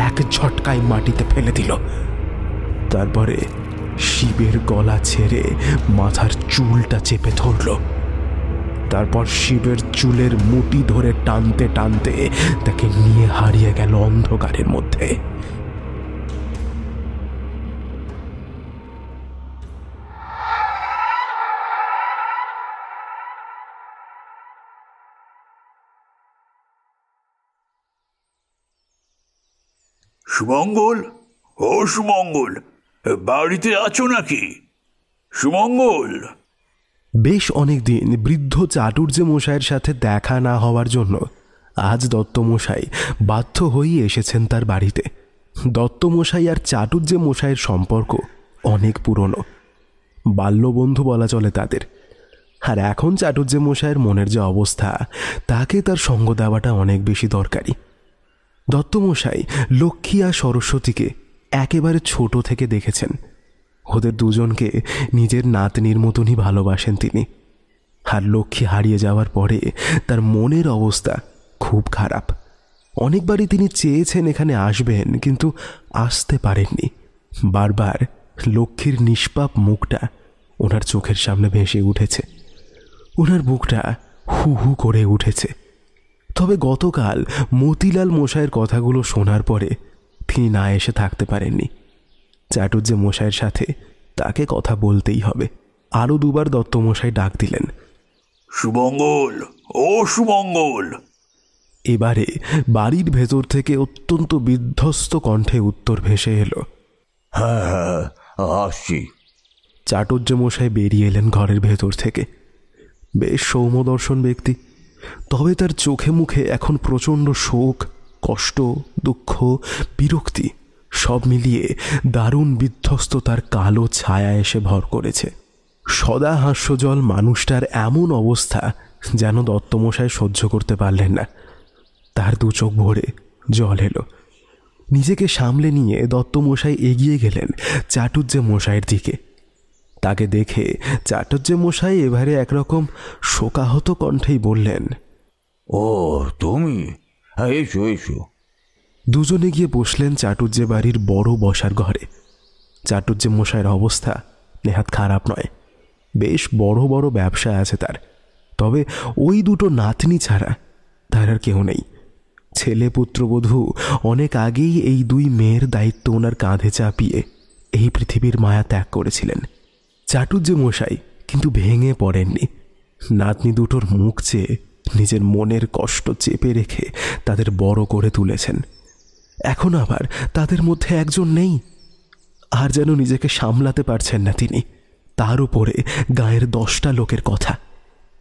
এক ঝটকায় মাটিতে ফেলে দিল। তারপরে শিবের গলা ছেড়ে মাথার চুলটা চেপে ধরল। তারপর শিবের চুলের মুঠি ধরে টানতে টানতে তাকে নিয়ে হারিয়ে গেল অন্ধকারের মধ্যে। সুমঙ্গল, ও সুমঙ্গল, বাড়িতে আছো নাকি? সুমঙ্গল। বেশ অনেকদিন বৃদ্ধ চাটুর্যে মশাইয়ের সাথে দেখা না হওয়ার জন্য আজ দত্তমশাই বাধ্য হয়েই এসেছেন তার বাড়িতে। দত্তমশাই আর চাটুর্যে মশাইয়ের সম্পর্ক অনেক পুরনো, বাল্যবন্ধু বলা চলে তাদের। আর এখন চাটুর্যে মশাইয়ের মনের যে অবস্থা, তাকে তার সঙ্গ দেওয়াটা অনেক বেশি দরকারি। দত্তমশাই লক্ষ্মী আর সরস্বতীকে একেবারে ছোট থেকে দেখেছেন। ওদের দুজনকে নিজের নাতনির মতনই ভালোবাসেন তিনি। আর লক্ষ্মী হারিয়ে যাওয়ার পরে তার মনের অবস্থা খুব খারাপ। অনেকবারই তিনি চেয়েছেন এখানে আসবেন, কিন্তু আসতে পারেননি। বারবার লক্ষ্মীর নিষ্পাপ মুখটা ওনার চোখের সামনে ভেসে উঠেছে। ওনার বুকটা হু হু করে উঠেছে। তবে গতকাল মতিলাল মশাইয়ের কথাগুলো শোনার পরে তিনি না এসে থাকতে পারেননি। চাটুর্যে মশাইয়ের সাথে তাকে কথা বলতেই হবে। আরও দুবার দত্তমশাই ডাক দিলেন, সুমঙ্গল, ও সুমঙ্গল। এবারে বাড়ির ভেতর থেকে অত্যন্ত বিধ্বস্ত কণ্ঠে উত্তর ভেসে এলো, হ্যাঁ হ্যাঁ, আসছি। চাটুর্যে মশাই বেরিয়ে এলেন ঘরের ভেতর থেকে। বেশ সৌম্যদর্শন ব্যক্তি, তবে তার চোখে মুখে এখন প্রচণ্ড শোক, কষ্ট, দুঃখ, বিরক্তি সব মিলিয়ে দারুণ বিধ্বস্ততার কালো ছায়া এসে ভর করেছে। সদা হাস্যজল মানুষটার এমন অবস্থা যেন দত্তমশাই সহ্য করতে পারলেন না। তার দু চোখ ভরে জল এলো। নিজেকে সামলে নিয়ে দত্তমশাই এগিয়ে গেলেন চাটুর্যে মশাইয়ের দিকে। তাকে দেখে চাটুর্যে মশাই এবারে একরকম শোকাহত কণ্ঠেই বললেন, ও তুমি, এসো এসো। দুজনে গিয়ে বসলেন চাটুর্যে বাড়ির বড় বসার ঘরে। চাটুর্যে মশাইয়ের অবস্থা নেহাত খারাপ নয়। বেশ বড় বড় ব্যবসা আছে তার, তবে ওই দুটো নাতনি ছাড়া তার আর কেউ নেই। ছেলে পুত্রবধূ অনেক আগেই এই দুই মেয়ের দায়িত্ব ওনার কাঁধে চাপিয়ে এই পৃথিবীর মায়া ত্যাগ করেছিলেন। চাটুর্যে মশাই কিন্তু ভেঙে পড়েননি। নাতনি দুটোর মুখ চেয়ে নিজের মনের কষ্ট চেপে রেখে তাদের বড় করে তুলেছেন। এখন আবার তাদের মধ্যে একজন নেই, আর যেন নিজেকে সামলাতে পারছেন না তিনি। তার উপরে গায়ের 10টা লোকের কথা।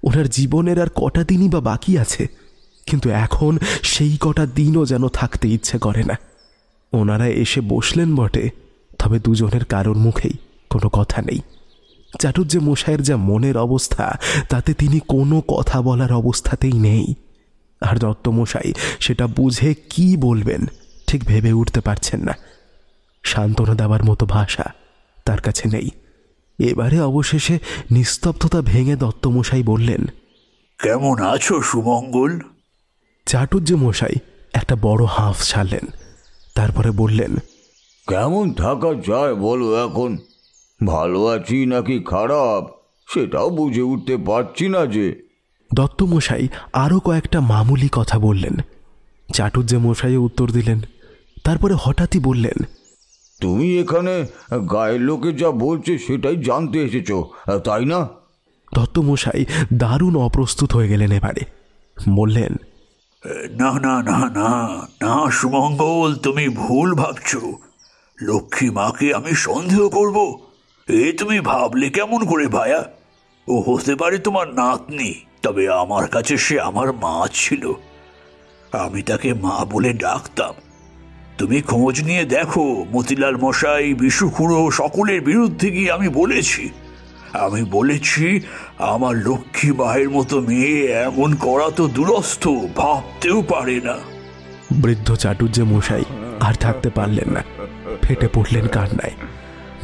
ওনার জীবনের আর কটা দিনই বা বাকি আছে, কিন্তু এখন সেই কটা দিনও যেন থাকতে ইচ্ছে করে না। ওনারা এসে বসলেন বটে, তবে দুজনের কারোর মুখেই কোনো কথা নেই। চাটুর্যে মশাইয়ের যা মনের অবস্থা, তাতে তিনি কোনো কথা বলার অবস্থাতেই নেই। আর দত্তমশাই সেটা বুঝে কি বলবেন ঠিক ভেবে উঠতে পারছেন না। সান্ত্বনা দেওয়ার মতো ভাষা তার কাছে নেই। এবারে অবশেষে নিস্তব্ধতা ভেঙে দত্তমশাই বললেন, কেমন আছো সুমঙ্গল? চাটুর্যে মশাই একটা বড় হাঁফ ছাড়লেন। তারপরে বললেন, কেমন থাকা যায় বলো এখন? ভালো আছি নাকি খারাপ সেটাও বুঝে উঠতে পারছি না যে। দত্তমশাই আরও কয়েকটা মামুলি কথা বললেন। চাটুজ্জে মশাইও উত্তর দিলেন। তারপরে হঠাৎই বললেন, তুমি এখানে গায়ের লোকে যা বলছে সেটাই জানতে এসেছো, তাই না? দত্তমশাই দারুণ অপ্রস্তুত হয়ে গেলেন। এবারে বললেন, না না না না না সুমঙ্গল, তুমি ভুল ভাবছো। লক্ষ্মী মাকে আমি সন্দেহ করব, এ তুমি ভাবলে কেমন করে ভায়া? ও হতে পারে তোমার নাতনি, তবে আমার কাছে সে আমার মা ছিল। আমি তাকে মা বলে ডাকতাম। তুমি খোঁজ নিয়ে দেখো, মতিলাল মশাই, বিশু খুড়ো সকলের বিরুদ্ধে গিয়ে আমি বলেছি আমার লক্ষ্মী মায়ের মতো মেয়ে এমন করা তো দুরস্থ, ভাবতেও পারে না। বৃদ্ধ চাটুজ্জে মশাই আর থাকতে পারলেন না, ফেটে পড়লেন কান্নায়।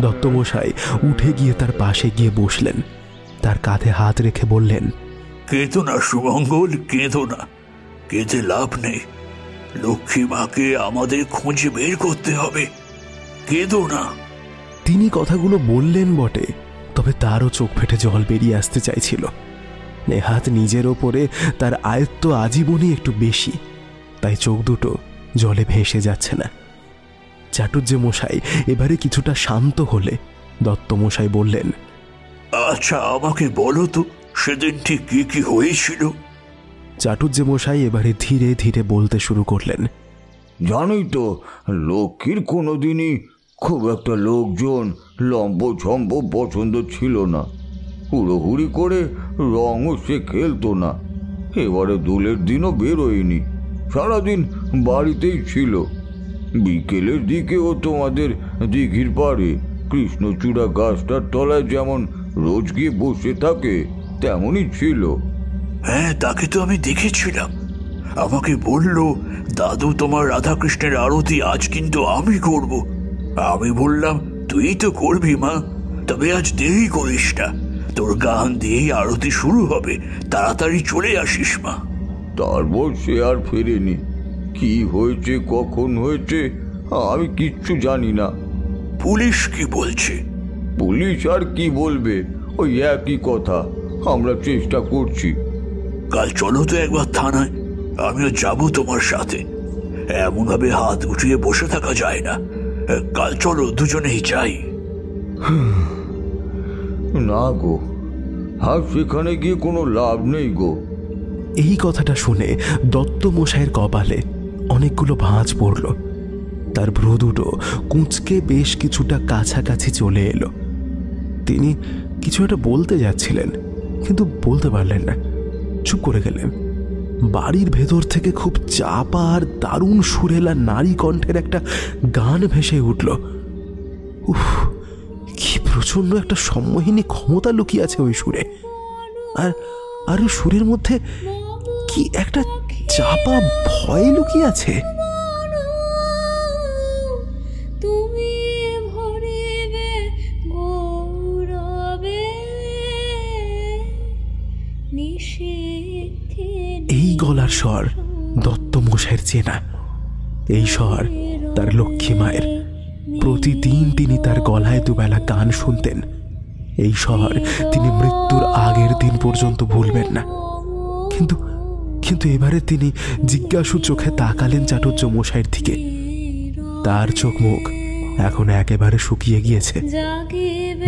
দত্তমশাই উঠে গিয়ে তার পাশে গিয়ে বসলেন, তার কাঁধে হাত রেখে বললেন, কেঁদো না সুমঙ্গল, কেঁদো না, কেঁদে লাভ নেই। লক্ষ্মী মাকে আমাদের খুঁজে বের করতে হবে, কেঁদো না। তিনি কথাগুলো বললেন বটে, তবে তারও চোখ ফেটে জল বেরিয়ে আসতে চাইছিল। নেহাত নিজের ওপরে তার আয়ত্ত আজীবনই একটু বেশি, তাই চোখ দুটো জলে ভেসে যাচ্ছে না। চাটুজ্জে মশাই এবারে কিছুটা শান্ত হলে দত্তমশাই বললেন, আচ্ছা আমাকে বলো তো, সেদিন ঠিক কি কি হয়েছিল? চাটুজ্জে মশাই এবারে ধীরে ধীরে বলতে শুরু করলেন, জানোই তো, লক্ষ্মীর কোনোদিনই খুব একটা লোকজন লম্ব ঝম্ব পছন্দ ছিল না। হুড়োহুড়ি করে রঙও সে খেলতো না। এবারে দোলের দিনও বেরোয়নি, সারাদিন বাড়িতেই ছিল। বিকেলের দিকেও তোমাদের দিঘির পাড়ে কৃষ্ণচূড়া গাছটার তলায় যেমন রোজ গিয়ে বসে থাকে তেমনই ছিল। হ্যাঁ, তাকে তো আমি দেখেছিলাম। আমাকে বলল, দাদু তোমার রাধাকৃষ্ণের আরতি আজ কিন্তু আমি করব। আমি বললাম, তুই তো করবি মা, তবে আজ দেরি করিস না, তোর গান দিয়েই আরতি শুরু হবে, তাড়াতাড়ি চলে আসিস মা। তারপর সে আর ফেরেনি। কি হয়েছে, কখন হয়েছে আমি কিচ্ছু জানি না। পুলিশ কি বলছে? পুলিশ আর কি বলবে, ওই একই কথা, আমরা চেষ্টা করছি। কাল চলো তো একবার থানায়, আমিও যাব তোমার সাথে। এমনভাবে হাত উঠিয়ে বসে থাকা যায় না, কাল চলো দুজনেই যাই। না গো, আর সেখানে গিয়ে কোনো লাভ নেই গো। এই কথাটা শুনে দত্তমশাইয়ের কপালে অনেকগুলো ভাঁজ পড়ল। তার ভ্রু দুটো কুঁচকে বেশ কিছুটা কাছাকাছি চলে এলো। তিনি কিছু একটা বলতে যাচ্ছিলেন, কিন্তু বলতে পারলেন না, চুপ করে গেলেন। বাড়ির ভেতর থেকে খুব চাপা আর দারুণ সুরেলা নারী কণ্ঠের একটা গান ভেসে উঠল। উফ, কি প্রচন্ড একটা সম্মোহিনী ক্ষমতা লুকিয়ে আছে ওই সুরে। আর ওই সুরের মধ্যে কি একটা চাপা ভয় লুকিয়ে আছে। এই গলার স্বর দত্তমশাইয়ের চেনা। এই স্বর তার লক্ষ্মী মায়ের। প্রতিদিন তিনি তার গলায় দুবেলা গান শুনতেন। এই স্বর তিনি মৃত্যুর আগের দিন পর্যন্ত ভুলবেন না। কিন্তু এবারে তিনি জিজ্ঞাসু চোখে তাকালেন চাটুজ্জে মশাইয়ের দিকে। তার চোখ মুখ এখন একেবারে শুকিয়ে গিয়েছে।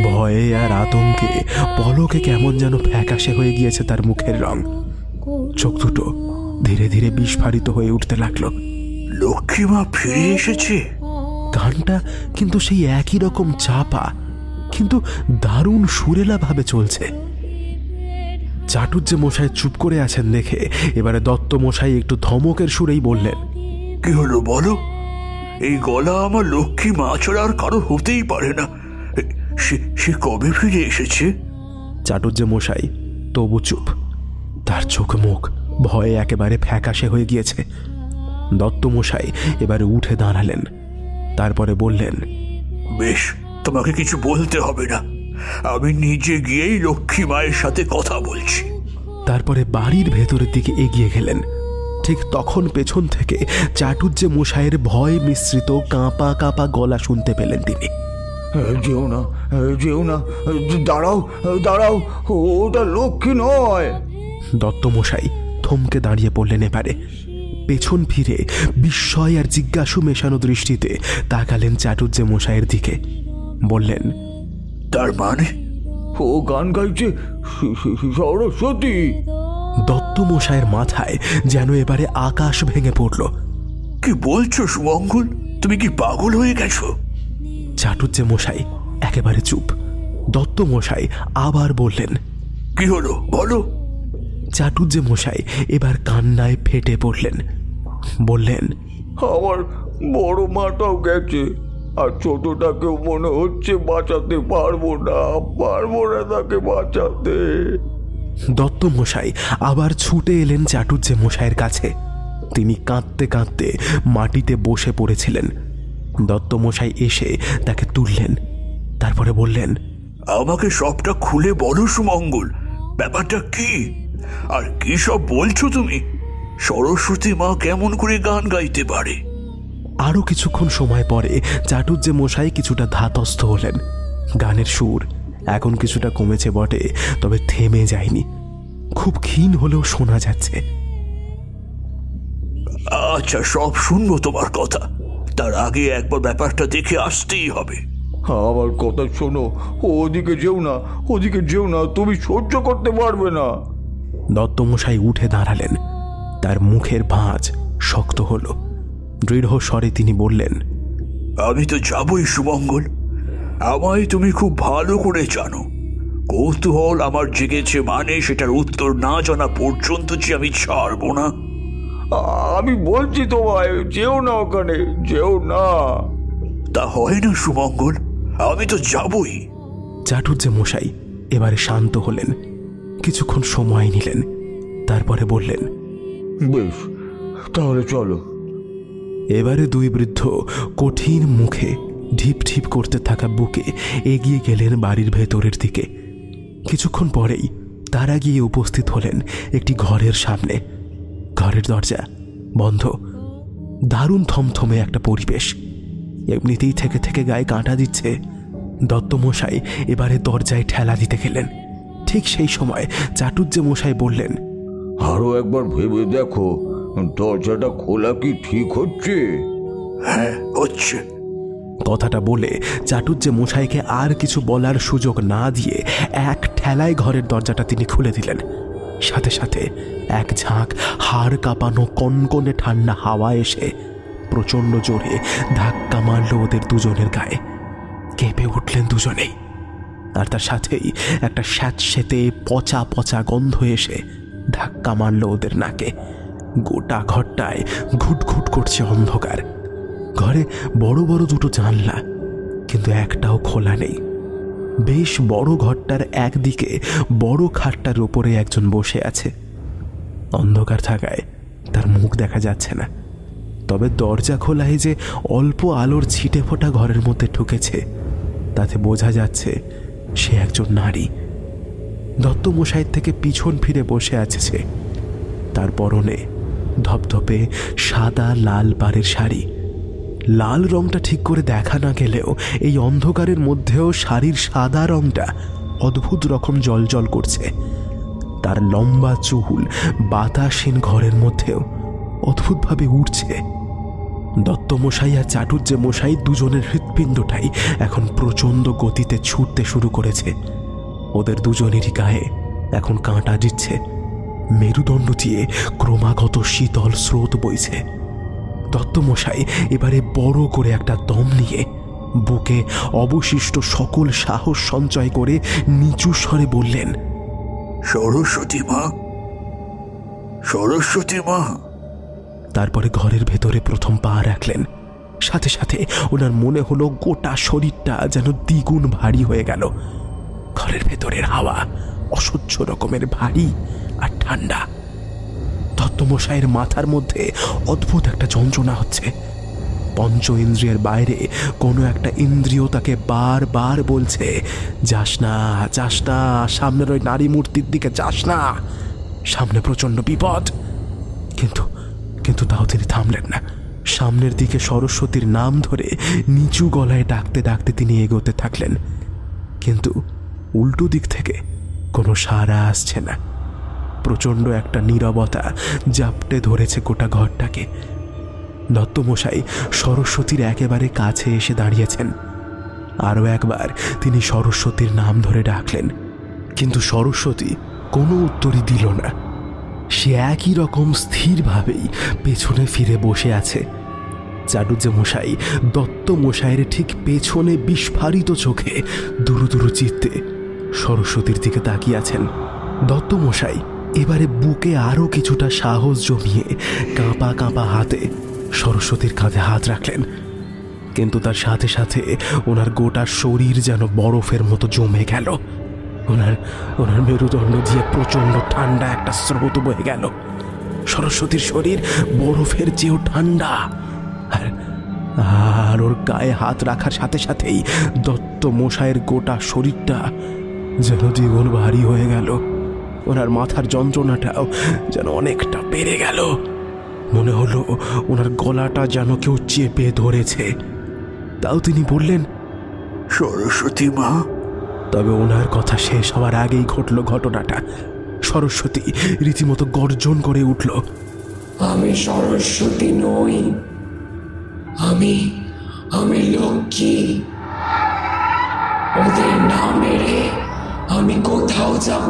ভয়ে আর আতঙ্কে পলকে কেমন যেন ফ্যাকাশে হয়ে গিয়েছে তার মুখের রং। চোখ দুটো ধীরে ধীরে বিস্ফারিত হয়ে উঠতে লাগলো। লক্ষ্মী মা ফিরে এসেছে। গানটা কিন্তু সেই একই রকম চাপা, কিন্তু দারুণ সুরেলা ভাবে চলছে। চাটুজ্জে মশাই চুপ করে আছেন দেখে এবারে দত্ত মশাই একটু ধমকের সুরেই বললেন, কি হলো বলো? এই গলা আমার লক্ষ্মী মা ছাড়া আর কারো হতেই পারে না। সে কবে ফিরে এসেছে? চাটুজ্জে মশাই তবু চুপ। তার চোখ মুখ ভয়ে একেবারে ফ্যাকাশে হয়ে গিয়েছে। দত্ত মশাই এবারে উঠে দাঁড়ালেন, তারপরে বললেন, বেশ, তোমাকে কিছু বলতে হবে না, আমি নিজে গিয়েই লক্ষ্মী মায়ের সাথে কথা বলছি। তারপরে বাড়ির ভেতরের দিকে এগিয়ে গেলেন। ঠিক তখন পেছন থেকে চাটুজ্জে মশাইয়ের ভয় মিশ্রিত কাঁপা কাঁপা গলা শুনতে পেলেন তিনি। যেও না, যেও না, দাঁড়াও দাঁড়াও, ওটা লক্ষ্মী নয়। দত্তমশাই থমকে দাঁড়িয়ে পড়লেন। এবারে পেছন ফিরে বিস্ময় আর জিজ্ঞাসু মেশানো দৃষ্টিতে তাকালেন চাটুজ্জে মশাইয়ের দিকে। বললেন, তার মানে ও গান গাইছে সরস্বতী? দত্তমশাইয়ের মাথায় যেন এবারে আকাশ ভেঙে পড়ল। কি বলছো সুমঙ্গল? তুমি কি পাগল হয়ে গেছো? চাটুজ্জে মশাই একেবারে চুপ। দত্তমশাই আবার বললেন, কি হলো বলো। চাটুজ্জে মশাই এবার কান্নায় ফেটে পড়লেন। বললেন, আমার বড় মাটাও গেছে, আর ছোটটাকেও মনে হচ্ছে বাঁচাতে পারবো না তাকে বাঁচাতে। দত্তমশাই আবার ছুটে এলেন চাটুজ্জে মশাইয়ের কাছে। তিনি কাঁদতে কাঁদতে মাটিতে বসে পড়েছিলেন। দত্তমশাই এসে তাকে তুললেন। তারপরে বললেন, আমাকে সবটা খুলে বলো সুমঙ্গল, ব্যাপারটা কি? আর কি সব বলছো তুমি? সরস্বতী মা কেমন করে গান গাইতে পারে? আরো কিছুক্ষণ সময় পরে চাটুজ্জে মশাই কিছুটা ধাতস্থ হলেন। গানের সুর এখন কিছুটা কমেছে বটে, তবে থেমে যায়নি। খুব ক্ষীণ হলেও শোনা যাচ্ছে। আচ্ছা, সব শুনবো তোমার কথা, তার আগে একবার ব্যাপারটা দেখে আসতেই হবে। আমার কথা শোনো, ওদিকে যেও না, তুমি সহ্য করতে পারবে না। দত্তমশাই উঠে দাঁড়ালেন। তার মুখের ভাঁজ শক্ত হল। দৃঢ় স্বরে তিনি বললেন, আমি তো যাবই সুমঙ্গল, আমায় তুমি খুব ভালো করে জানো। কৌতূহল আমার জেগেছে মানে সেটার উত্তর না জানা পর্যন্ত যে আমি ছাড়বো না। আমি বলছি তোমায়, যেও না ওখানে, যেও না। তা হয় না সুমঙ্গল, আমি তো যাবই। চাটুজ্জে মশাই এবারে শান্ত হলেন। কিছুক্ষণ সময় নিলেন। তারপরে বললেন, বেশ, তাহলে চলো। এবারে দুই বৃদ্ধ কঠিন মুখে ঢিপ ঢিপ করতে থাকা বুকে এগিয়ে গেলেন বাড়ির ভেতরের দিকে। কিছুক্ষণ পরেই তারা গিয়ে উপস্থিত হলেন একটি ঘরের সামনে। ঘরের দরজা বন্ধ। দারুণ থমথমে একটা পরিবেশ। এমনিতেই থেকে থেকে গায়ে কাঁটা দিচ্ছে। দত্তমশাই এবারে দরজায় ঠেলা দিতে গেলেন। ঠিক সেই সময় চাটুজ্জে মশাই বললেন, আরো একবার ভেবে দেখো, দরজাটা খোলা কি ঠিক হচ্ছে? হ্যাঁ, হচ্ছে। কথাটা বলে চাটুজ্জে মশাইকে আর কিছু বলার সুযোগ না দিয়ে এক ঠেলায় ঘরের দরজাটা তিনি খুলে দিলেন। সাথে সাথে এক ঝাঁক হাড় কাঁপানো কনকনে ঠান্ডা হাওয়া এসে প্রচন্ড জোরে ধাক্কা মারল ওদের দুজনের গায়ে। কেঁপে উঠলেন দুজনেই। আর তার সাথেই একটা স্যাঁতসেঁতে পচা পচা গন্ধ এসে ধাক্কা মারল ওদের নাকে। গোটা ঘরটায় ঘুটঘুট করছে অন্ধকার। ঘরে বড় বড় দুটো জানলা, কিন্তু একটাও খোলা নেই। বেশ বড় ঘরটার একদিকে বড় খাটটার উপরে একজন বসে আছে। অন্ধকার থাকায় তার মুখ দেখা যাচ্ছে না, তবে দরজা খোলায় যে অল্প আলোর ছিটে ফোটা ঘরের মধ্যে ঢুকেছে তাতে বোঝা যাচ্ছে সে একজন নারী। দত্তমশাইয়ের থেকে পিছন ফিরে বসে আছে সে। তার পরনে ধপধপে সাদা লাল পাড়ের শাড়ি। লাল রংটা ঠিক করে দেখা না গেলেও এই অন্ধকারের মধ্যেও শাড়ির সাদা রংটা অদ্ভুত রকম জলজল করছে। তার লম্বা চুল বাতাসহীন ঘরের মধ্যেও অদ্ভুতভাবে উঠছে। দত্তমশাই আর চাটুজ্জে মশাই দুজনের হৃৎপিণ্ডটাই এখন প্রচণ্ড গতিতে ছুটতে শুরু করেছে। ওদের দুজনেরই গায়ে এখন কাঁটা দিচ্ছে। মেরুদণ্ড দিয়ে ক্রমাগত শীতল স্রোত বইছে। দত্তমশাই এবারে বড় করে একটা দম নিয়ে বুকে অবশিষ্ট সকল সাহস সঞ্চয় করে নিচু স্বরে বললেন, সরস্বতী মা, সরস্বতী মা। তারপরে ঘরের ভেতরে প্রথম পা রাখলেন। সাথে সাথে ওনার মনে হলো গোটা শরীরটা যেন দ্বিগুণ ভারী হয়ে গেল। ঘরের ভেতরের হাওয়া অসহ্য রকমের ভারী আর ঠান্ডা। দত্তমশাইয়ের মাথার মধ্যে অদ্ভুত একটা যন্ত্রণা হচ্ছে। পঞ্চ ইন্দ্রিয়ের বাইরে কোনো একটা ইন্দ্রিয় তাকে বারবার বলছে, যাস না, যাস না, সামনের ওই নারী মূর্তির দিকে যাস না, সামনে প্রচণ্ড বিপদ। কিন্তু তাও তিনি থামলেন না। সামনের দিকে সরস্বতীর নাম ধরে নিচু গলায় ডাকতে ডাকতে তিনি এগোতে থাকলেন। কিন্তু উল্টো দিক থেকে কোনো সাড়া আসছে না। প্রচণ্ড একটা নীরবতা জাপটে ধরেছে গোটা ঘরটাকে। দত্তমশাই সরস্বতীর একেবারে কাছে এসে দাঁড়িয়েছেন। আরও একবার তিনি সরস্বতীর নাম ধরে ডাকলেন, কিন্তু সরস্বতী কোনো উত্তরই দিল না। সে একই রকম স্থিরভাবেই পেছনে ফিরে বসে আছে। চাটুজ্জে দত্তমশাইয়ের ঠিক পেছনে বিস্ফারিত চোখে দুরু দুরু চিত্তে সরস্বতীর দিকে তাকিয়ে আছেন। দত্তমশাই এবারে বুকে আরও কিছুটা সাহস জমিয়ে কাঁপা কাঁপা হাতে সরস্বতীর কাঁধে হাত রাখলেন, কিন্তু তার সাথে সাথে ওনার গোটা শরীর যেন বরফের মতো জমে গেল। ওনার মেরুদণ্ড দিয়ে প্রচণ্ড ঠান্ডা একটা স্রোত বয়ে গেল। সরস্বতীর শরীর বরফের চেয়েও ঠান্ডা, আর ওর গায়ে হাত রাখার সাথে সাথেই দত্তমশাইয়ের গোটা শরীরটা যেন দ্বিগুণ ভারী হয়ে গেল। ওনার মাথার যন্ত্রণাটাও যেন অনেকটা বেড়ে গেল। মনে হলো ওনার গলাটা যেন কেউ চেপে ধরেছে। তাও তিনি বললেন, সরস্বতী মা। তবে ওনার কথা শেষ হওয়ার আগেই ঘটল ঘটনাটা। সরস্বতী রীতিমতো গর্জন করে উঠল, আমি সরস্বতী নই, আমি লক্ষ্মী। ওদের না মেরে আমি কোথাও যাব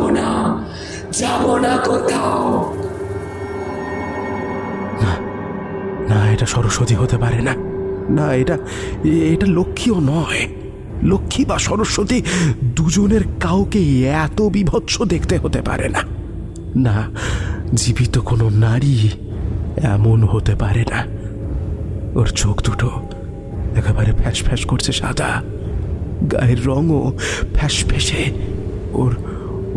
না কোথাও। না, এটা সরস্বতী হতে পারে না। না, এটা লক্ষ্মীও নয়। লক্ষ্মী বা সরস্বতী দুজনের কাউকে এত বিভৎস দেখতে হতে পারে না। না, জীবিত কোনো নারী এমন হতে পারে না। ওর চোখ দুটো একেবারে ফ্যাস ফ্যাস করছে সাদা, গায়ের রঙও ফ্যাস ফেসে।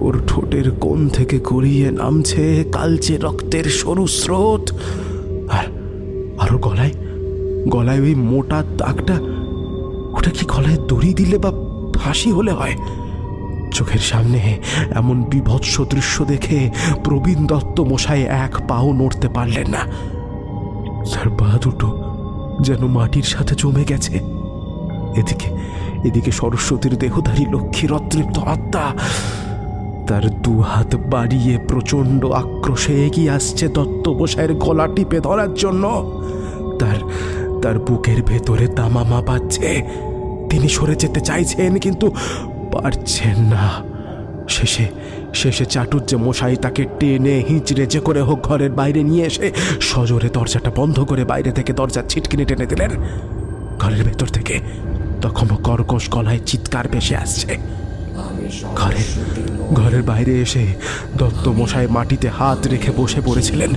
ওর ঠোঁটের কোণ থেকে গড়িয়ে নামছে কালচে রক্তের সরু স্রোত। আর ওর গলায় ওই মোটা দাগটা, ওটা কি গলায় দড়ি দিলে বা ফাঁসি হলে হয়? চোখের সামনে এমন বিভৎস দৃশ্য দেখে প্রবীণ দত্ত মশাই এক পাও নড়তে পারলেন না। তার পা দুটো যেন মাটির সাথে জমে গেছে। এদিকে সরস্বতীর দেহধারী লক্ষ্মীর অতৃপ্ত আত্মা তার দু হাত বাড়িয়ে প্রচণ্ড আক্রোশে এগিয়ে আসছে দত্ত মশাইয়ের গলা টিপে ধরার জন্য। তার বুকের ভেতরে দামামা পাচ্ছে। তিনি সরে যেতে চাইছেন, কিন্তু পারছেন না। শেষে চাটুজ্জে মশাই তাকে টেনে হিঁচড়ে যে করে হোক ঘরের বাইরে নিয়ে এসে সজোরে দরজাটা বন্ধ করে বাইরে থেকে দরজার ছিটকিনি টেনে দিলেন। ঘরের ভেতর থেকে তখনও কর্কশ গলায় চিৎকার ভেসে আসছে। ঘরের বাইরে এসে দত্ত মশাই মাটিতে হাত রেখে বসে পড়েছিলেন।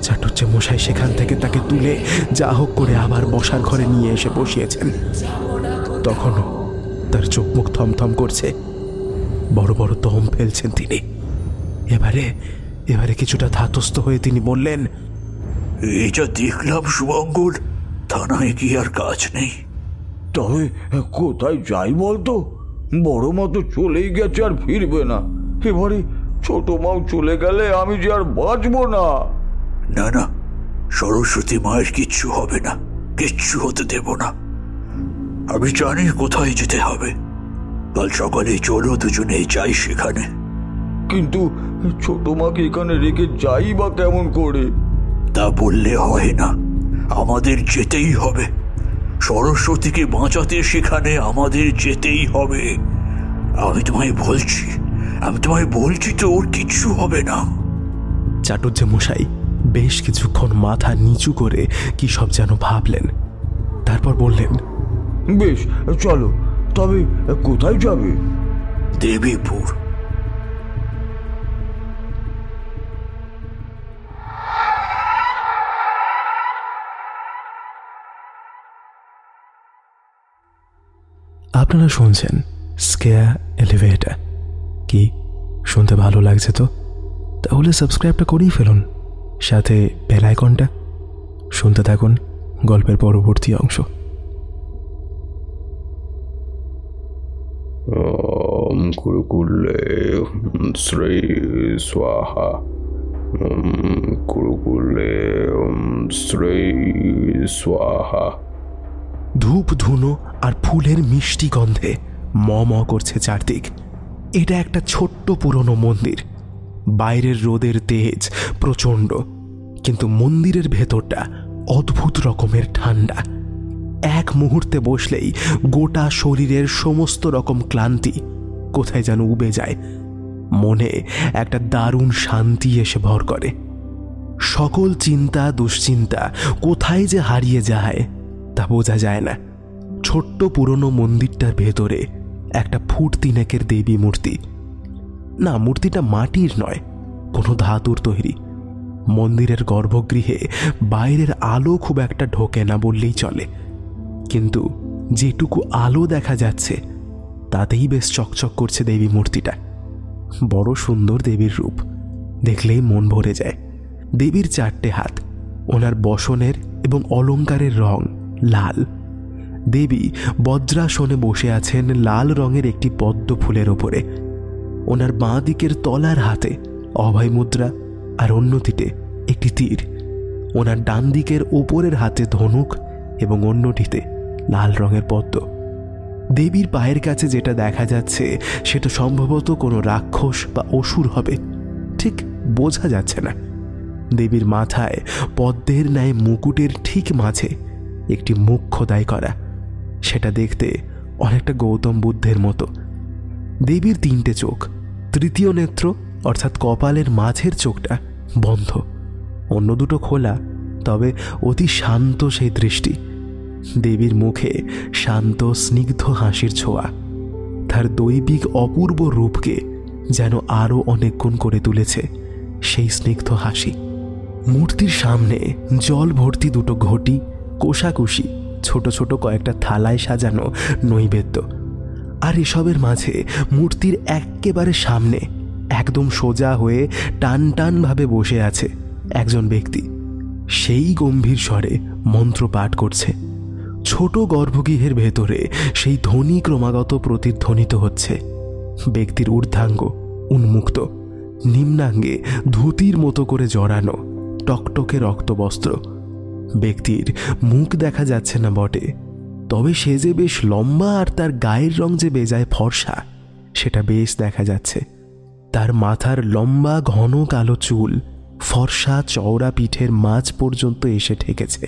চাটুজ্জে মশাই সেখান থেকে তাকে তুলে যা হোক করে আবার বসার ঘরে নিয়ে এসে বসিয়েছেন। তখনও তার চোখ মুখ থমথম করছে, বড় বড় দম ফেলছেন তিনি। এবারে কিছুটা ধাতস্থ হয়ে তিনি বললেন, এই যা দেখলাম শুভঙ্কর, থানায় কি আর কাজ নেই? তবে কোথায় যাই বলতো? বড় মা তো চলেই গেছে, আর ফিরবে না। এবারে ছোট মাও চলে গেলে আমি যে আর বাঁচবো না। না, সরস্বতী মায়ের কিচ্ছু হবে না, কিচ্ছু হতে দেব না। আমি জানি কোথায় যেতে হবে। কাল সকালে চলো দুজনেই যাই সেখানে। কিন্তু ছোট মাকে এখানে রেখে যাই বা কেমন করে? তা বললে হয় না, আমাদের যেতেই হবে। সরস্বতীকে বাঁচাতে সেখানে আমাদের যেতেই হবে। আমি তোমায় বলছি তো, ওর কিচ্ছু হবে না। চাটুজ্জে মশাই বেশ কিছুক্ষণ মাথা নিচু করে কি সব যেন ভাবলেন। তারপর বললেন, বেশ, চলো। তবে কোথায় যাবে? দেবীপুর। আপনারা শুনছেন স্কেয়ার এলিভেটর। কি শুনতে ভালো লাগছে তো? তাহলে সাবস্ক্রাইবটা করেই ফেলুন, সাথে বেল আইকনটা। শুনতে থাকুন গল্পের পরবর্তী অংশ। ওম কুরুকুলে শ্রী স্বাহা। কুরুকুলে শ্রী স্বাহা। ধূপ ধুনো আর ফুলের মিষ্টি গন্ধে ম ম করছে চারদিক। এটা একটা ছোট্ট পুরনো মন্দির। বাইরের রোদের তেজ প্রচণ্ড, কিন্তু মন্দিরের ভেতরটা অদ্ভুত রকমের ঠান্ডা। এক মুহূর্তে বসলেই গোটা শরীরের সমস্ত রকম ক্লান্তি কোথায় যেন উবে যায়। মনে একটা দারুণ শান্তি এসে ভর করে। সকল চিন্তা দুশ্চিন্তা কোথায় যে হারিয়ে যায় তা বোঝা যায় না। ছোট্ট পুরনো মন্দিরটার ভেতরে একটা ফুট 3 দেবী মূর্তি। না, মূর্তিটা মাটির নয়, কোনো ধাতুর তৈরি। মন্দিরের গর্ভগৃহে বাইরের আলো খুব একটা ঢোকে না বললেই চলে, কিন্তু যেটুকু আলো দেখা যাচ্ছে তাতেই বেশ চকচক করছে দেবী মূর্তিটা। বড় সুন্দর দেবীর রূপ, দেখলেই মন ভরে যায়। দেবীর 4টে হাত, ওনার বসনের এবং অলঙ্কারের রং লাল। দেবী বজ্রাসনে বসে আছেন লাল রঙের একটি পদ্ম ফুলের ওপরে। ওনার বাঁ দিকের তলার হাতে অভয় মুদ্রা আর অন্যটিতে একটি তীর। ওনার ডান দিকের ওপরের হাতে ধনুক এবং অন্যটিতে লাল রঙের পদ্ম। দেবীর পায়ের কাছে যেটা দেখা যাচ্ছে সেটা সম্ভবত কোনো রাক্ষস বা অসুর হবে, ঠিক বোঝা যাচ্ছে না। দেবীর মাথায় পদ্মের ন্যায় মুকুটের ঠিক মাঝে একটি মুখ খোদাই করা, সেটা দেখতে অনেকটা গৌতম বুদ্ধের মতো। দেবীর 3টে চোখ, তৃতীয় নেত্র অর্থাৎ কপালের মাঝের চোখটা বন্ধ, অন্য দুটো খোলা, তবে অতি শান্ত সেই দৃষ্টি। দেবীর মুখে শান্ত স্নিগ্ধ হাসির ছোঁয়া, তার দৈবিক অপূর্ব রূপকে যেন আরও অনেক গুণ করে তুলেছে সেই স্নিগ্ধ হাসি। মূর্তির সামনে জল ভর্তি 2টো ঘটি, কোষাকুষি, ছোট ছোট কয়েকটা থালায় সাজানো নৈবেদ্য। আর এসবের মাঝে মূর্তির একেবারে সামনে একদম সোজা হয়ে টান টান ভাবে বসে আছে একজন ব্যক্তি। সেই গম্ভীর স্বরে মন্ত্র পাঠ করছে। ছোট গর্ভগৃহের ভেতরে সেই ধ্বনি ক্রমাগত প্রতিধ্বনিত হচ্ছে। ব্যক্তির ঊর্ধ্বাঙ্গ উন্মুক্ত, নিম্নাঙ্গে ধুতির মতো করে জড়ানো টকটকে রক্তবস্ত্র। ব্যক্তির মুখ দেখা যাচ্ছে না বটে, তবে সে যে বেশ লম্বা আর তার গায়ের রং যে বেজায় ফর্সা সেটা বেশ দেখা যাচ্ছে। তার মাথার লম্বা ঘন কালো চুল ফর্সা চওড়া পিঠের মাঝ পর্যন্ত এসে ঠেকেছে।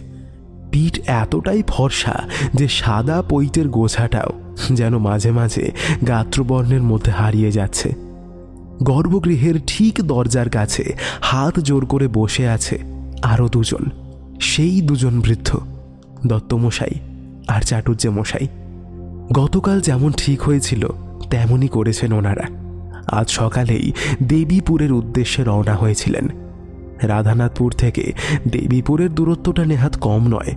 পিঠ এতটাই ফর্সা যে সাদা পৈতের গোছাটাও যেন মাঝে মাঝে গাত্রবর্ণের মধ্যে হারিয়ে যাচ্ছে। গর্ভগৃহের ঠিক দরজার কাছে হাত জোর করে বসে আছে আরও 2 জন। সেই 2 জন বৃদ্ধ, দত্তমশাই আর চাটুর্যে মশাই। গতকাল যেমন ঠিক হয়েছিল তেমনই করেছেন ওনারা। আজ সকালেই দেবীপুরের উদ্দেশ্যে রওনা হয়েছিলেন। রাধানাথপুর থেকে দেবীপুরের দূরত্বটা নেহাত কম নয়।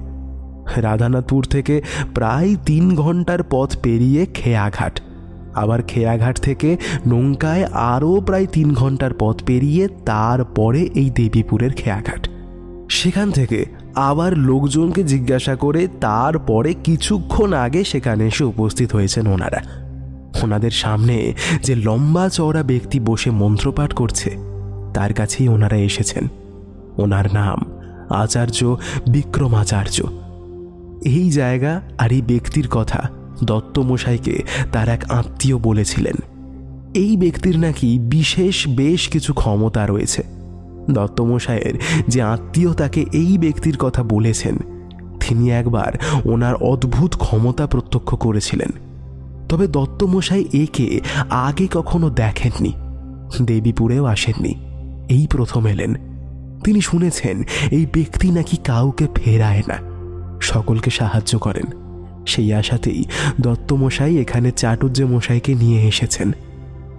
রাধানাথপুর থেকে প্রায় 3 ঘন্টার পথ পেরিয়ে খেয়াঘাট, আবার খেয়াঘাট থেকে নৌকায় আরও প্রায় 3 ঘন্টার পথ পেরিয়ে তারপরে এই দেবীপুরের খেয়াঘাট। সেখান থেকে আবার লোকজনকে জিজ্ঞাসা করে তারপরে কিছুক্ষণ আগে সেখানে এসে উপস্থিত হয়েছেন ওনারা। ওনাদের সামনে যে লম্বা চওড়া ব্যক্তি বসে মন্ত্রপাঠ করছে তার কাছেই ওনারা এসেছেন। ওনার নাম আচার্য বিক্রমাচার্য। এই জায়গা আর এই ব্যক্তির কথা দত্তমশাইকে তার এক আত্মীয় বলেছিলেন। এই ব্যক্তির নাকি বিশেষ বেশ কিছু ক্ষমতা রয়েছে। দত্তমশাইয়ের যে আত্মীয় তাকে এই ব্যক্তির কথা বলেছেন, তিনি একবার ওনার অদ্ভুত ক্ষমতা প্রত্যক্ষ করেছিলেন। তবে দত্তমশাই একে আগে কখনো দেখেননি, দেবীপুরেও আসেননি, এই প্রথম এলেন। তিনি শুনেছেন এই ব্যক্তি নাকি কাউকে ফেরায় না, সকলকে সাহায্য করেন। সেই আশাতেই দত্তমশাই এখানে চাটুর্যে মশাইকে নিয়ে এসেছেন।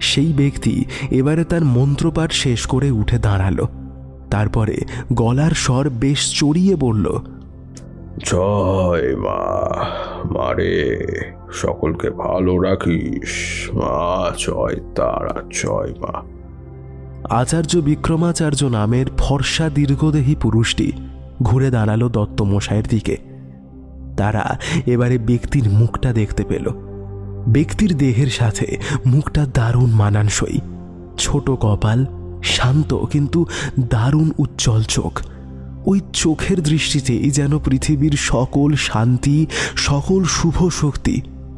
সেই ব্যক্তি এবারে তার মন্ত্রপাঠ শেষ করে উঠে দাঁড়ালো। তারপরে গলার স্বর বেশ চড়িয়ে বলল, জয় মা, মারে সকলকে ভালো রাখিস মা, জয় তারা, জয় মা। আচার্য বিক্রমাচার্য নামের ফর্সা দীর্ঘদেহী পুরুষটি ঘুরে দাঁড়ালো দত্তমশাইয়ের দিকে। তারা এবারে ব্যক্তির মুখটা দেখতে পেল। ব্যক্তির দেহের সাথে মুখটা দারুণ মানানসই। ছোট কপাল, শান্ত কিন্তু দারুণ উজ্জ্বল চোখ। ওই চোখের দৃষ্টিতেই যেন পৃথিবীর সকল শান্তি, সকল শুভ শক্তি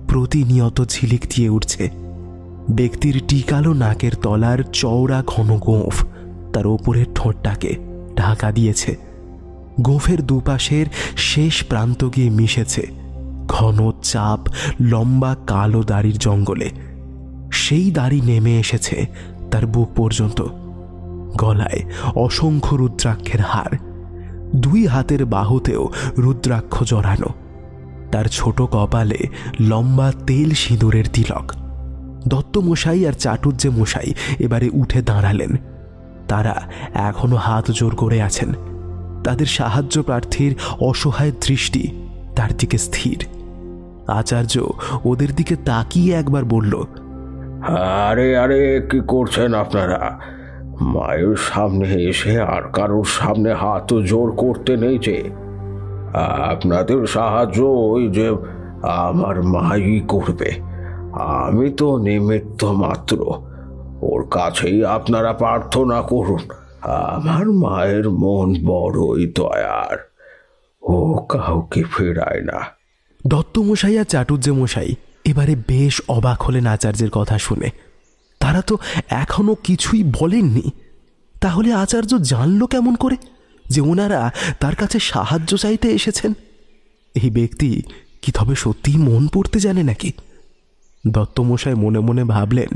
প্রতিনিয়ত ঝিলিক দিয়ে উঠছে। ব্যক্তির টিকালো নাকের তলার চওড়া ঘন গোঁফ তার ওপরের ঠোঁটটাকে ঢাকা দিয়েছে। গোঁফের দুপাশের শেষ প্রান্ত গিয়ে মিশেছে ঘন চাপ লম্বা কালো দাড়ির জঙ্গলে। সেই দাড়ি নেমে এসেছে তার বুক পর্যন্ত। গলায় অসংখ্য রুদ্রাক্ষের হার, দুই হাতের বাহুতেও রুদ্রাক্ষ জড়ানো। তার ছোট কপালে লম্বা তেল সিঁদুরের তিলক। দত্তমশাই আর চাটুজ্জে মশাই এবারে উঠে দাঁড়ালেন। তারা এখনো হাত জোর করে আছেন। তাদের সাহায্য প্রার্থীর অসহায় দৃষ্টি তার দিকে স্থির। আচার্য ওদের দিকে তাকিয়ে একবার বলল, আরে আরে কি করছেন আপনারা? মায়ের সামনে এসে আর কারোর সামনে হাত জোর করতে নেই যে। আপনাদের সাহায্য ওই যে আমার মাই করবে, আমি তো নিমিত্ত মাত্র। ওর কাছেই আপনারা প্রার্থনা করুন। আমার মায়ের মন বড়ই দয়ার, ও কাউকে ফেরায় না। দত্তমশাই আর চাটুজ্জে মশাই এবারে বেশ অবাক হলেন আচার্যের কথা শুনে। তারা তো এখনো কিছুই বলেননি, তাহলে আচার্য জানলো কেমন করে যে ওনারা তার কাছে সাহায্য চাইতে এসেছেন? এই ব্যক্তি কি তবে সত্যিই মন পড়তে জানে নাকি? দত্তমশাই মনে মনে ভাবলেন,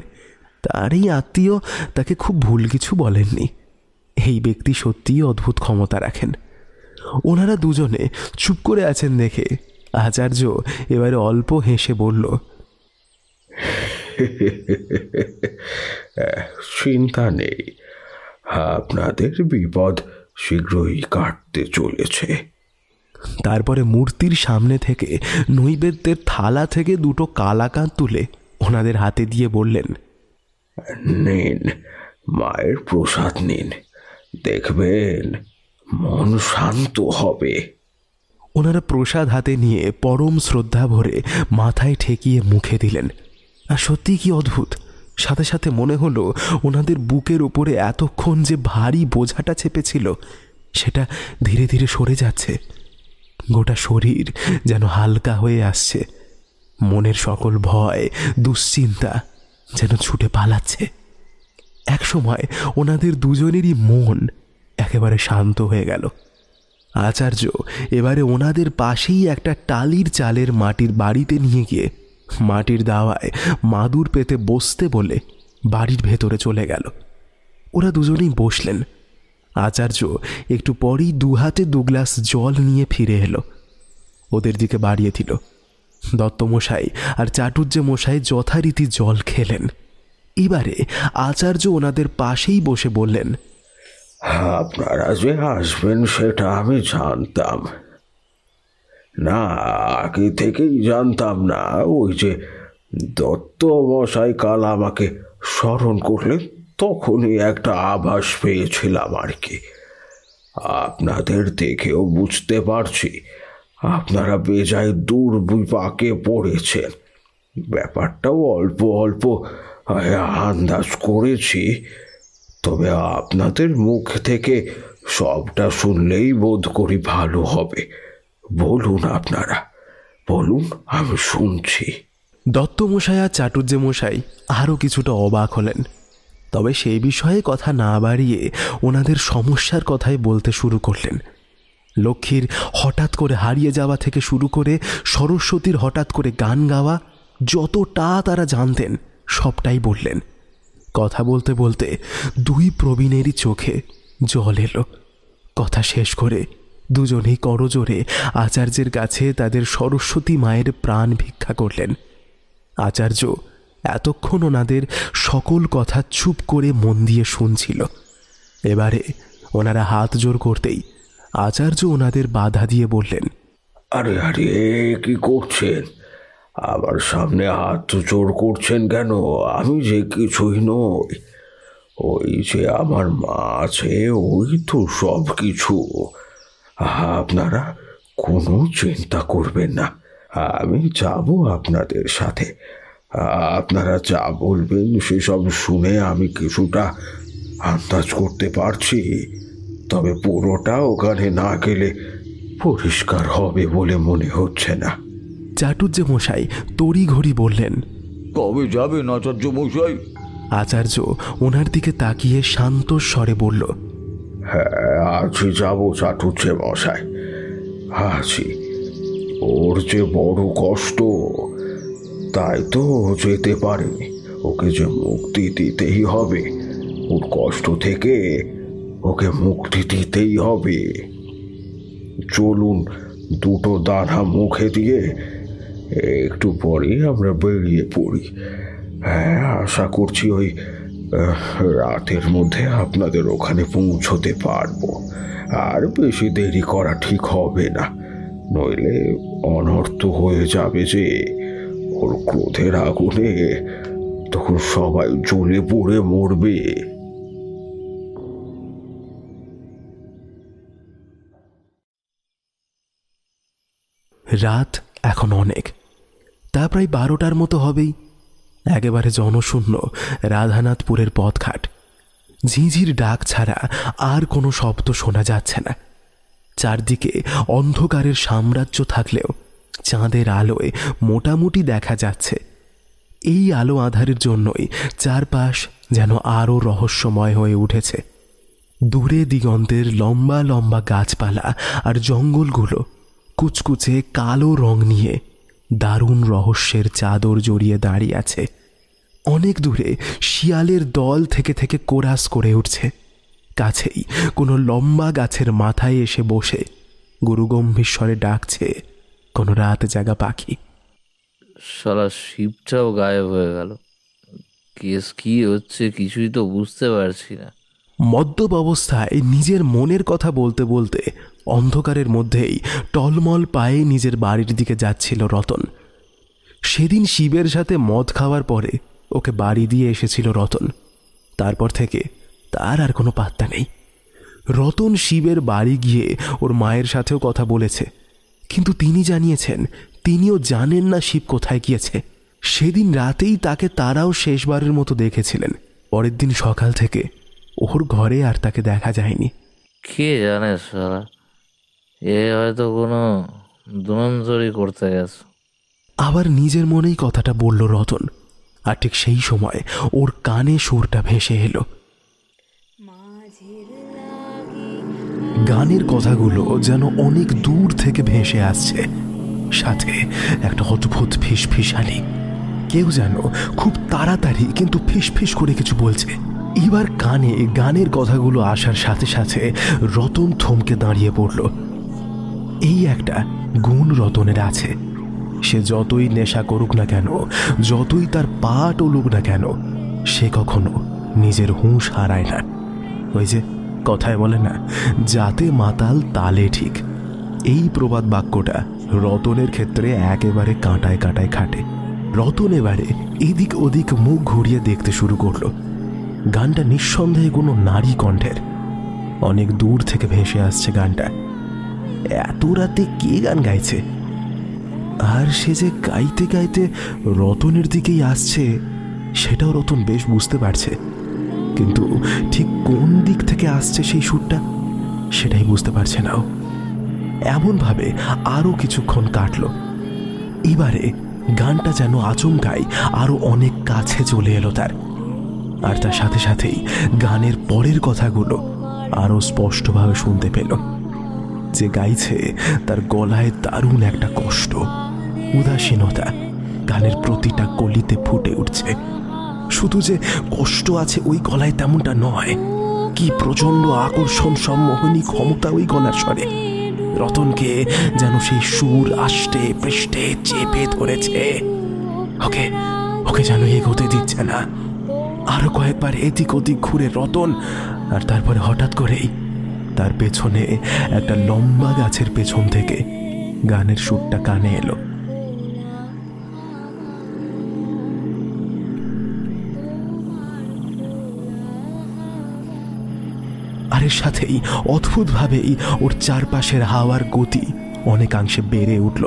তার এই আত্মীয় তাকে খুব ভুল কিছু বলেননি। এই ব্যক্তি সত্যিই অদ্ভুত ক্ষমতা রাখেন। ওনারা দুজনে চুপ করে আছেন দেখে আচার্য এবারে অল্প হেসে বলল, চিন্তা নেই, আপনাদের বিপদ শীঘ্রই কাটতে চলেছে। তারপরে মূর্তির সামনে থেকে নৈবেদ্যের থালা থেকে দুটো কালাকাঁদ তুলে ওনাদের হাতে দিয়ে বললেন, নিন, মায়ের প্রসাদ নিন, দেখবেন মন শান্ত হবে। ওনারা প্রসাদ হাতে নিয়ে পরম শ্রদ্ধা ভরে মাথায় ঠেকিয়ে মুখে দিলেন। আর সত্যি কি অদ্ভুত, সাথে সাথে মনে হলো ওনাদের বুকের উপরে এতক্ষণ যে ভারী বোঝাটা চেপেছিল সেটা ধীরে ধীরে সরে যাচ্ছে। গোটা শরীর যেন হালকা হয়ে আসছে। মনের সকল ভয় দুশ্চিন্তা যেন ছুটে পালাচ্ছে। একসময় ওনাদের দুজনেরই মন একেবারে শান্ত হয়ে গেল। আচার্য এবারে ওনাদের পাশেই একটা টালির চালের মাটির বাড়িতে নিয়ে গিয়ে মাটির দাওয়ায় মাদুর পেতে বসতে বলে বাড়ির ভেতরে চলে গেল। ওরা দুজনেই বসলেন। আচার্য একটু পরেই দুহাতে 2 গ্লাস জল নিয়ে ফিরে এলো, ওদের দিকে বাড়িয়ে দিল। দত্তমশাই আর চাটুজ্জে মশাই যথারীতি জল খেলেন। এবারে আচার্য ওনাদের পাশেই বসে বললেন, আপনারা যে আসবেন সেটা আমি জানতাম না, আগে থেকেই জানতাম না। ওই যে দত্ত মশাই কাল আমাকে স্মরণ করলেন, তখনই একটা আভাস পেয়েছিলাম আর কি। আপনাদের দেখেও বুঝতে পারছি আপনারা বেজায় দুর্বিপাকে পড়েছেন। ব্যাপারটাও অল্প অল্প আন্দাজ করেছি, তবে আপনাদের মুখ থেকে সবটা শুনলেই বোধ করি ভালো হবে। বলুন, আপনারা বলুন, আমি শুনছি। দত্তমশাই আর চাটুজ্জে মশাই আরও কিছুটা অবাক হলেন, তবে সেই বিষয়ে কথা না বাড়িয়ে ওনাদের সমস্যার কথাই বলতে শুরু করলেন। লক্ষ্মীর হঠাৎ করে হারিয়ে যাওয়া থেকে শুরু করে সরস্বতীর হঠাৎ করে গান গাওয়া, যতটা তারা জানতেন সবটাই বললেন। কথা বলতে বলতে 2 প্রবীণেরই চোখে জল এলো। কথা শেষ করে দুজনেই করজোরে আচার্যের কাছে তাদের সরস্বতী মায়ের প্রাণ ভিক্ষা করলেন। আচার্য এতক্ষণ ওনাদের সকল কথা চুপ করে মন দিয়ে শুনছিল। এবারে ওনারা হাত জোর করতেই আচার্য ওনাদের বাধা দিয়ে বললেন, আরে আরে কি করছেন? আমার সামনে হাত জোর করছেন কেন? আমি যে কিছুই নই। ওই যে আমার মা আছে, ওই তো সব কিছু। আপনারা কোনো চিন্তা করবেন না, আমি যাব আপনাদের সাথে। আপনারা যা বলবেন সেসব শুনে আমি কিছুটা আন্দাজ করতে পারছি, তবে পুরোটা ওখানে না গেলে পরিষ্কার হবে বলে মনে হচ্ছে না। চাটুজ্জে মশাই তড়িঘড়ি বললেন, কবে যাবেন আচার্য মশাই? আচার্য ওনার দিকে তাকিয়ে শান্ত স্বরে বলল, হ্যাঁ, আজই যাবো চাটুর্যে মশাই, আজই। ওর যে বড় কষ্ট, তাই তো যেতে পারেনি। ওকে যে মুক্তি দিতেই হবে, ওর কষ্ট থেকে ওকে মুক্তি দিতেই হবে। চলুন, দুটো দানা মুখে দিয়ে একটু পরেই আমরা বেরিয়ে পড়ি। হ্যাঁ, আশা করছি ওই রাতের মধ্যে আপনাদের ওখানে পৌঁছতে পারবো। আর বেশি দেরি করা ঠিক হবে না, নইলে অনর্থ হয়ে যাবে যে। ওর ক্রোধের আগুনে তখন সবাই জ্বলে পুড়ে মরবে। রাত এখন অনেক, তা প্রায় 12টার মতো হবেই। একেবারে জনশূন্য রাধানাথপুরের পথঘাট। ঝিঝির ডাক ছাড়া আর কোনো শব্দ শোনা যাচ্ছে না। চারদিকে অন্ধকারের সাম্রাজ্য থাকলেও চাঁদের আলোয় মোটামুটি দেখা যাচ্ছে। এই আলো আঁধারের জন্যই চারপাশ যেন আরও রহস্যময় হয়ে উঠেছে। দূরে দিগন্তের লম্বা লম্বা গাছপালা আর জঙ্গলগুলো কুচকুচে কালো রং নিয়ে দারুণ রহস্যের চাদর জড়িয়ে দাঁড়িয়ে আছে। অনেক দূরে শিয়ালের দল থেকে থেকে কোরাস করে উঠছে। কাছেই কোনো লম্বা গাছের মাথায় এসে বসে গুরুগম্ভীর স্বরে ডাকছে কোনো রাত জাগা পাখি। শালা শিবটাও গায়েব হয়ে গেল। কেস কি হচ্ছে কিছুই তো বুঝতে পারছি না। মদ্যপ অবস্থায় নিজের মনের কথা বলতে বলতে অন্ধকারের মধ্যেই টলমল পায়ে নিজের বাড়ির দিকে যাচ্ছিল রতন। সেদিন শিবের সাথে মদ খাওয়ার পরে ওকে বাড়ি দিয়ে এসেছিল রতন। তারপর থেকে তার আর কোনো পাত্তা নেই। রতন শিবের বাড়ি গিয়ে ওর মায়ের সাথেও কথা বলেছে, কিন্তু তিনি জানিয়েছেন তিনিও জানেন না শিব কোথায় গিয়েছে। সেদিন রাতেই তাকে তারাও শেষবারের মতো দেখেছিলেন। পরের দিন সকাল থেকে ওর ঘরে আর তাকে দেখা যায়নি। কে জানে সারা, এ হয়তো কোনো দুনন্তরি করতে গেছে। আবার নিজের মনেই কথাটা বলল রতন। আর ঠিক সেই সময় ওর কানে সুরটা ভেসে এলো। গানের কথাগুলো যেন অনেক দূর থেকে ভেসে আসছে, সাথে একটা অদ্ভুত ফিসফিসানি। কেউ যেন খুব তাড়াতাড়ি কিন্তু ফিসফিস করে কিছু বলছে। এবার কানে গানের কথাগুলো আসার সাথে সাথে রতন থমকে দাঁড়িয়ে পড়ল। এই একটা গুণ রতনের আছে, সে যতই নেশা করুক না কেন, যতই তার পা টলুক না কেন, সে কখনো নিজের হুঁশ হারায় না। ওই যে কথায় বলে না, যাতে মাতাল তালে ঠিক। এই প্রবাদ বাক্যটা রতনের ক্ষেত্রে একেবারে কাঁটায় কাঁটায় খাটে। রতন এবারে এদিক ওদিক মুখ ঘুরিয়ে দেখতে শুরু করলো। গানটা নিঃসন্দেহে কোনো নারী কণ্ঠের। অনেক দূর থেকে ভেসে আসছে গানটা। এত রাতে কে গান গাইছে? আর সে যে গাইতে গাইতে রতনের দিকেই আসছে, সেটাও রতন বেশ বুঝতে পারছে, কিন্তু ঠিক কোন দিক থেকে আসছে সেই সুরটা সেটাই বুঝতে পারছে না। এমনভাবে আরো কিছুক্ষণ কাটল। এবারে গানটা যেন আচমকাই আরো অনেক কাছে চলে এলো তার। আর তার সাথে সাথেই গানের পরের কথাগুলো আরো স্পষ্টভাবে শুনতে পেল। যে গাইছে তার গলায় দারুণ একটা কষ্ট, উদাসীনতা গানের প্রতিটা কলিতে ফুটে উঠছে। শুধু যে কষ্ট আছে ওই গলায় তেমনটা নয়, কি প্রচন্ড আকর্ষণ সম্মোহনী ক্ষমতা ওই গলার স্বরে। রতনকে যেন সেই সুর আষ্টে পৃষ্ঠে চেপে ধরেছে। ওকে ওকে যেন এগোতে দিচ্ছে না। আরো কয়েকবার এদিক ওদিক ঘুরে রতন, আর তারপরে হঠাৎ করেই তার পেছনে একটা লম্বা গাছের পেছন থেকে গানের সুরটা কানে এলো। আর এর সাথেই অদ্ভুতভাবেই ওর চারপাশের হাওয়ার গতি অনেকাংশে বেড়ে উঠল।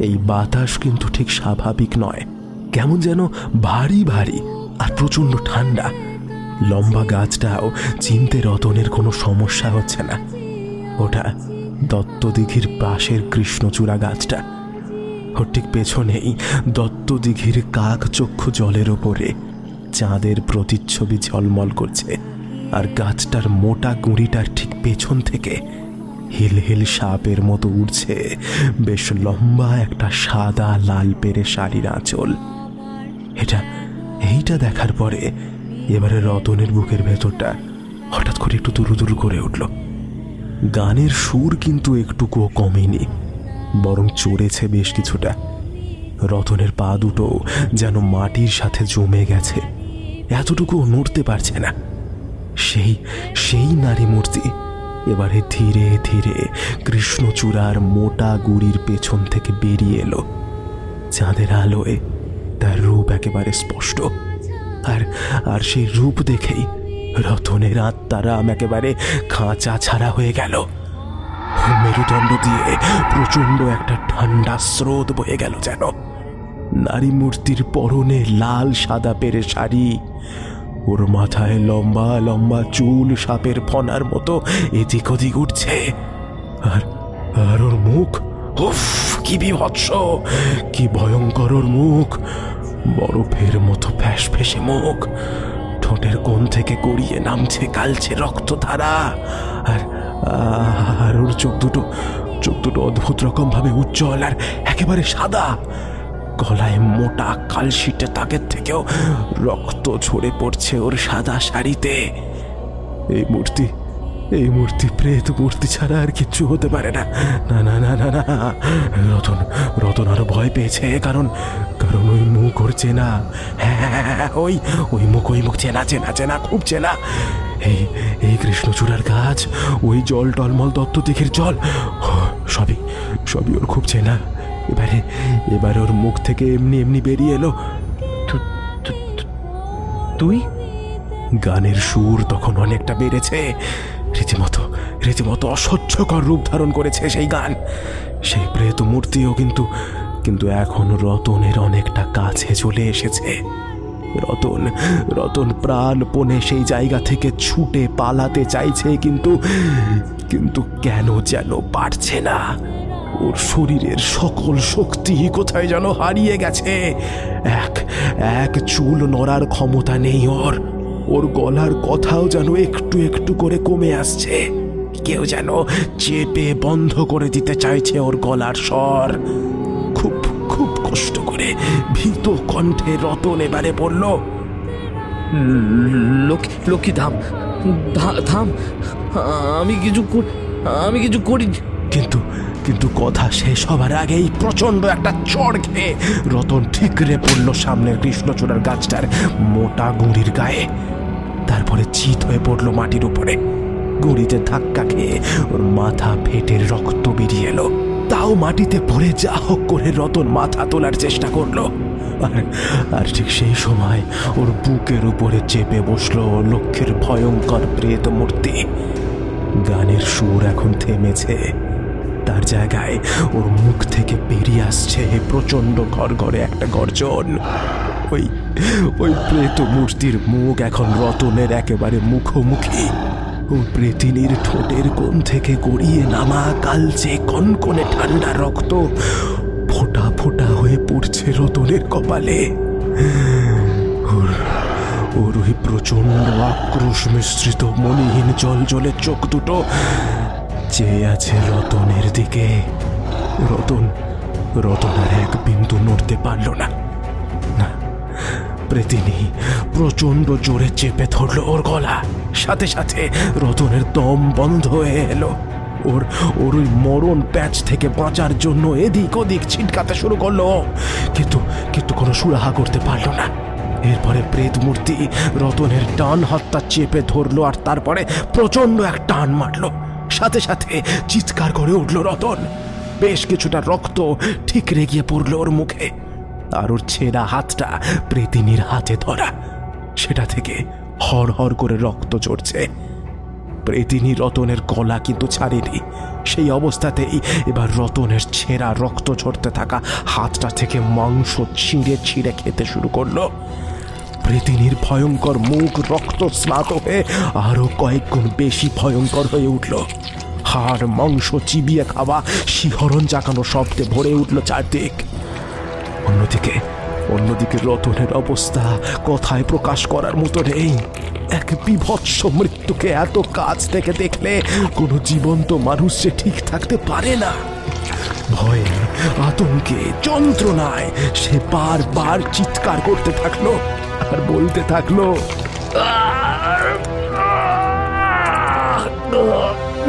এই বাতাস কিন্তু ঠিক স্বাভাবিক নয়, কেমন যেন ভারী ভারী আর প্রচন্ড ঠান্ডা। লম্বা গাছটাও চিনতে রতনের কোনো সমস্যা হচ্ছে না। ওটা দত্তদিঘির পাশের কৃষ্ণচূড়া গাছটা। ওর ঠিক পেছনেই দত্তদিঘির কাক চক্ষু জলের ওপরে চাঁদের প্রতিচ্ছবি ঝলমল করছে। আর গাছটার মোটা গুঁড়িটার ঠিক পেছন থেকে হিল হিল সাপের মতো উঠছে বেশ লম্বা একটা সাদা লাল পেরে শাড়ির আঁচল। এইটা দেখার পরে এবারে রতনের বুকের ভেতরটা হঠাৎ করে একটু দুরু দুরু করে উঠল। গানের সুর কিন্তু একটুকুও কমেনি, বরং চড়েছে বেশ কিছুটা। রতনের পা দুটো যেন মাটির সাথে জমে গেছে, এতটুকুও নড়তে পারছে না। সেই নারী মূর্তি এবারে ধীরে ধীরে কৃষ্ণচূড়ার মোটা গুড়ির পেছন থেকে বেরিয়ে এলো। চাঁদের আলোয় তার রূপ একেবারে স্পষ্ট। আর সেই রূপ দেখেই রতনের আত্মারাম একেবারে খাঁচা ছাড়া হয়ে গেল। মেরুদণ্ড দিয়ে প্রচন্ড একটা ঠান্ডা স্রোত বয়ে গেল যেন। নারী মূর্তির পরনে লাল সাদা পেরে শাড়ি, ওর মাথায় লম্বা লম্বা চুল সাপের ফনার মতো এদিক ওদিক উঠছে। আর ওর মুখ, উফ কি বিভৎস, কি ভয়ঙ্কর ওর মুখ! বরফের মতো ফ্যাস ফেসে মুখ, ঠোঁটের কোণ থেকে গড়িয়ে নামছে কালচে রক্তধারা। আর ওর চোখ দুটো অদ্ভুত রকম ভাবে উজ্জ্বল আর একেবারে সাদা। গলায় মোটা কালশিটে তাকের থেকেও রক্ত ঝরে পড়ছে ওর সাদা শাড়িতে। এই মূর্তি প্রেত মূর্তি ছাড়া আর কিচ্ছু হতে পারে না। না না না না না, রতন আরো ভয় পেয়েছে, কারণ ওই মুখ ওর চেনা। হ্যাঁ, ওই মুখ চেনা, খুব চেনা। এই কৃষ্ণচূড়ার গাছ, ওই জল টলমল দত্তদিঘির জল, সবই ওর খুব চেনা। এবারে ওর মুখ থেকে এমনি বেরিয়ে এলো, তুই? গানের সুর তখন অনেকটা বেড়েছে, রীতিমতো অসহ্যকর রূপ ধারণ করেছে সেই গান। সেই প্রেত মূর্তিও কিন্তু এখন রতনের অনেকটা কাছে চলে এসেছে। রতন প্রাণপণে সেই জায়গা থেকে ছুটে পালাতে চাইছে, কিন্তু কেন যেন পারছে না। ওর শরীরের সকল শক্তি কোথায় যেন হারিয়ে গেছে। এক চুল নড়ার ক্ষমতা নেই ওর গলার কথাও যেন একটু একটু করে কমে আসছে। কেউ যেন চেপে বন্ধ করে দিতে চাইছে ওর গলার স্বর। খুব খুব কষ্ট করে ভীত কণ্ঠে রতন এবারে বলল, লক্ষ্মী থাম, আমি কিছু করি। কিন্তু কথা শেষ হবার আগেই প্রচন্ড একটা চড় খেয়ে রতন ঠিকরে পড়ল সামনের কৃষ্ণচূড়ার গাছটার মোটা গুঁড়ির গায়ে। তারপরে চিত হয়ে পড়ল মাটির উপরে। গুঁড়িতে ধাক্কা খেয়ে ওর মাথা ফেটে রক্ত বেরিয়ে এলো। তাও মাটিতে পড়ে যা হোক করে রতন মাথা তোলার চেষ্টা করলো। আর ঠিক সেই সময় ওর বুকের উপরে চেপে বসলো লক্ষ্মীর ভয়ঙ্কর প্রেত মূর্তি। গানের সুর এখন থেমেছে, তার জায়গায় ওর মুখ থেকে বেরিয়ে আসছে প্রচন্ড ঘরঘরে একটা গর্জন। ওই প্রেত মূর্তির মুখ এখন রতনের একেবারে মুখোমুখি। ও প্রেতিনীর ঠোঁটের কোণ থেকে গড়িয়ে নামা কালচে কনকনে ঠান্ডা রক্ত ফোঁটা ফোঁটা হয়ে পড়ছে রতনের কপালে। ওর ওই প্রচন্ড আক্রোশ মিশ্রিত মণিহীন জলজলে চোখ দুটো চেয়ে আছে রতনের দিকে। রতন আর এক বিন্দু নড়তে পারল না। প্রেতিনী প্রচন্ড জোরে চেপে ধরলো ওর গলা। সাথে সাথে রতনের দম বন্ধ হয়ে এলো। ওর ওই মরণ প্যাচ থেকে বাঁচার জন্য এদিক ওদিক ছিটকাতে শুরু করলো, কিন্তু কোনো সুরাহা করতে পারলো না। এরপরে প্রেত মূর্তি রতনের ডান হাতটা চেপে ধরলো আর তারপরে প্রচন্ড এক টান মারলো। সাথে সাথে চিৎকার করে উঠল রতন। বেশ কিছুটা রক্ত ঠিকরে গিয়ে পড়লো ওর মুখে। আর ওর ছেঁড়া হাতটা প্রেতিনীর হাতে ধরা, সেটা থেকে হর করে রক্ত ঝরছে। প্রেতিনী রতনের গলা কিন্তু ছাড়েনি। সেই অবস্থাতেই এবার রতনের ছেঁড়া রক্ত ঝরতে থাকা হাতটা থেকে মাংস ছিঁড়ে খেতে শুরু করলো। প্রেতিনীর ভয়ঙ্কর মুখ রক্ত স্নাত হয়ে আরো কয়েক গুণ বেশি ভয়ঙ্কর হয়ে উঠল। হাড় মাংস চিবিয়ে খাওয়া শিহরণ জাগানো শব্দে ভরে উঠল চারদিক। অন্যদিকে রতনের অবস্থা কথায় প্রকাশ করার মতো নেই। এক বিভৎস মৃত্যুকে এত কাছ থেকে দেখলে কোনো জীবন্ত মানুষ যে ঠিক থাকতে পারে না। ভয়ে, আতঙ্কে, যন্ত্রণায় সে বারবার চিৎকার করতে থাকলো আর বলতে থাকলো,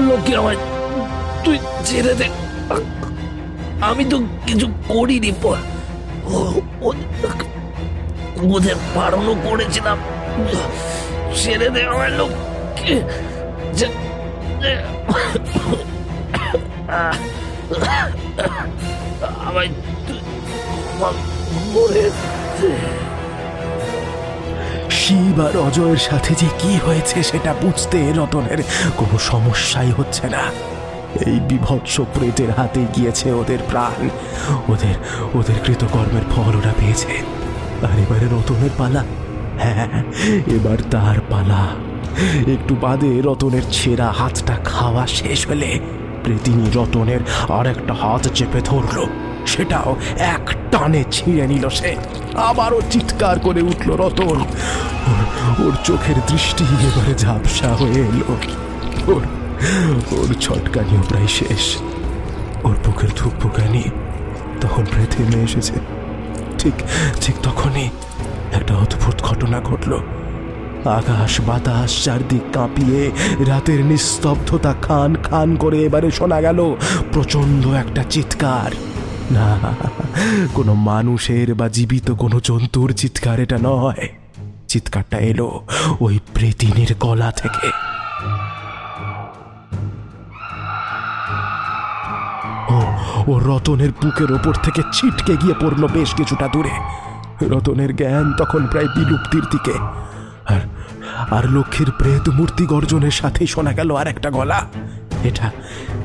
লোকে আমায় তুই ছেড়ে দে, আমি তো কিছু করিনি। ওদের বারণও করেছিলাম, ছেড়ে দে আমার লোক। শিব আর অজয়ের সাথে যে কি হয়েছে সেটা বুঝতে রতনের কোনো সমস্যাই হচ্ছে না। এই বিভৎস প্রেতের হাতে গিয়েছে ওদের প্রাণ, ওদের কৃতকর্মের ফল ওরা পেয়েছে। আর এবারে রতনের পালা। হ্যাঁ, এবার তার পালা। একটু বাদে রতনের ছেঁড়া হাতটা খাওয়া শেষ হলে প্রেতিনী রতনের আর একটা হাত চেপে ধরলো, সেটাও এক টানে ছিঁড়ে নিল সে। আবারও চিৎকার করে উঠল রতন। ওর চোখের দৃষ্টি এবারে ঝাপসা হয়ে এলো। ওর ছটকানিও প্রায় শেষ। ওর বুকের ধুকপুকানি তখন প্রায় থেমে এসেছে। ঠিক তখনই একটা অদ্ভুত ঘটনা ঘটল। আকাশ বাতাস চারদিক কাঁপিয়ে রাতের নিস্তব্ধতা খান খান করে এবারে শোনা গেল প্রচন্ড একটা চিৎকার। না, কোনো মানুষের বা জীবিত কোনো জন্তুর চিৎকার এটা নয়। চিৎকারটা এলো ওই প্রেতিনীর গলা থেকে। ও রতনের বুকের ওপর থেকে ছিটকে গিয়ে পড়লো বেশ কিছুটা দূরে। রতনের জ্ঞান তখন প্রায় বিলুপ্তির দিকে। আর লক্ষ্মীর প্রেত মূর্তি গর্জনের সাথে শোনা গেল আর একটা গলা।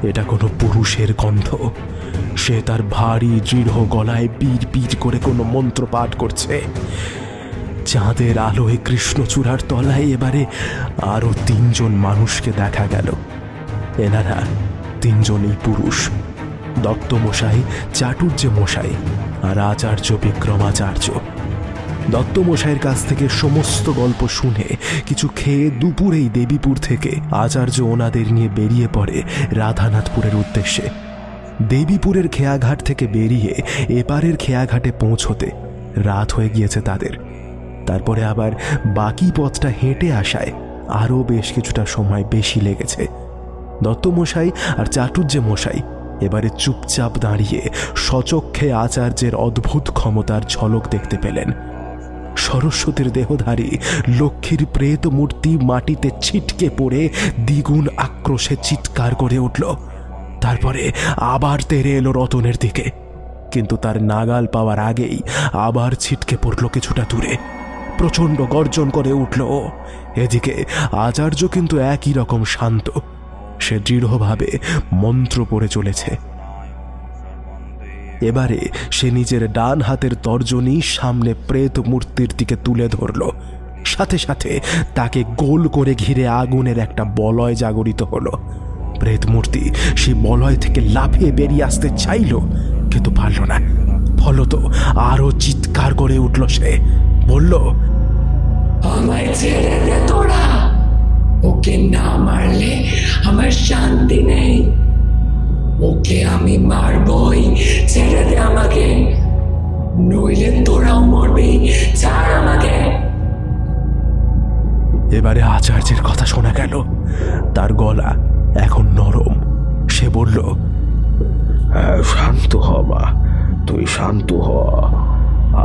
এটা কোনো পুরুষের কণ্ঠ। সে তার ভারী দৃঢ় গলায় বীর বীর করে কোনো মন্ত্র পাঠ করছে। চাঁদের আলোয় কৃষ্ণচূড়ার তলায় এবারে আরো 3 জন মানুষকে দেখা গেল। এনারা 3 জনই পুরুষ। দত্তমশাই, চাটুর্য মশাই আর আচার্য বিক্রমাচার্য। দত্তমশাইয়ের কাছ থেকে সমস্ত গল্প শুনে কিছু খেয়ে দুপুরেই দেবীপুর থেকে আচার্য ওনাদের নিয়ে বেরিয়ে পড়ে রাধানাথপুরের উদ্দেশ্যে। দেবীপুরের খেয়াঘাট থেকে বেরিয়ে এপারের খেয়াঘাটে পৌঁছতে রাত হয়ে গিয়েছে তাদের। তারপরে আবার বাকি পথটা হেঁটে আসায় আরও বেশ কিছুটা সময় বেশি লেগেছে। দত্তমশাই আর চাটুর্য মশাই এবারে চুপচাপ দাঁড়িয়ে সচক্ষে আচার্যের অদ্ভুত ক্ষমতার ঝলক দেখতে পেলেন। সরস্বতীর দেহধারী লক্ষ্মীর প্রেত মূর্তি মাটিতে ছিটকে পড়ে দ্বিগুণ আক্রোশে চিৎকার করে উঠল। তারপরে আবার তেড়ে এলো রতনের দিকে, কিন্তু তার নাগাল পাওয়ার আগেই আবার ছিটকে পড়ল কিছুটা দূরে। প্রচণ্ড গর্জন করে উঠল। এদিকে আচার্য কিন্তু একই রকম শান্ত। সে দৃঢ়ভাবে মন্ত্র পড়ে চলেছে। এবারে সে নিজের ডান হাতের তর্জনী সামনে প্রেত মূর্তির দিকে তুলে ধরল। সাথে সাথে তাকে গোল করে ঘিরে আগুনের একটা বলয় জাগরিত হলো। প্রেত মূর্তি সে বলয় থেকে লাফিয়ে বেরিয়ে আসতে চাইল, কিন্তু পারল না। ফলত আরো চিৎকার করে উঠল সে, বলল, আমায় ছেড়ে দে তোরা, ওকে না মারলে আমার শান্তি নেই, ওকে আমি মারবই, ছেড়ে দে আমাকে, নইলে তোরাও মরবি, ছাড় আমাকে। এবারে আচার্যের কথা শোনা গেল। তার গলা এখন নরম। সে বলল, শান্ত হ মা, তুই শান্ত হ,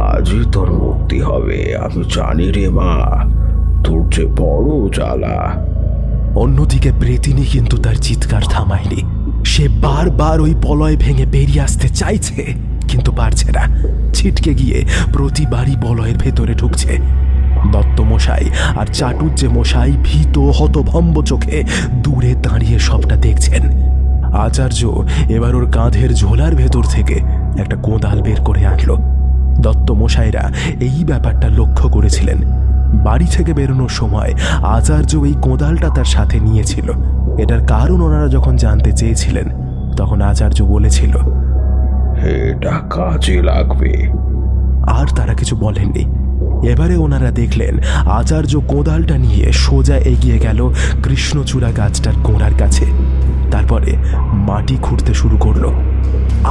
আজই তোর মুক্তি হবে। আমি জানি রে মা, তোর যে বড় জ্বালা। অন্যদিকে প্রেতিনী কিন্তু তার চিৎকার থামায়নি। সে বারবার ওই বলয় ভেঙে বেরিয়ে আসতে চাইছে, কিন্তু পারছে না। ছিটকে গিয়ে প্রতিবারই বলয়ের ভেতরে ঢুকছে। দত্তমশাই আর চাটুর্য মশাই ভীত হতভম্ব চোখে দূরে দাঁড়িয়ে সবটা দেখছেন। আচার্য এবার ওর কাঁধের ঝোলার ভেতর থেকে একটা কোদাল বের করে আনলো। দত্তমশাইরা এই ব্যাপারটা লক্ষ্য করেছিলেন। বাড়ি থেকে বেরোনোর সময় আচার্য এই কোদালটা তার সাথে নিয়েছিল। এটার কারণ ওনারা যখন জানতে চেয়েছিলেন, তখন আচার্য বলেছিল, এটা কাজে লাগবে। আর তারা কিছু বলেননি। এবারে ওনারা দেখলেন আচার্য কোদালটা নিয়ে সোজা এগিয়ে গেল কৃষ্ণচূড়া গাছটার গোড়ার কাছে। তারপরে মাটি খুঁড়তে শুরু করলো।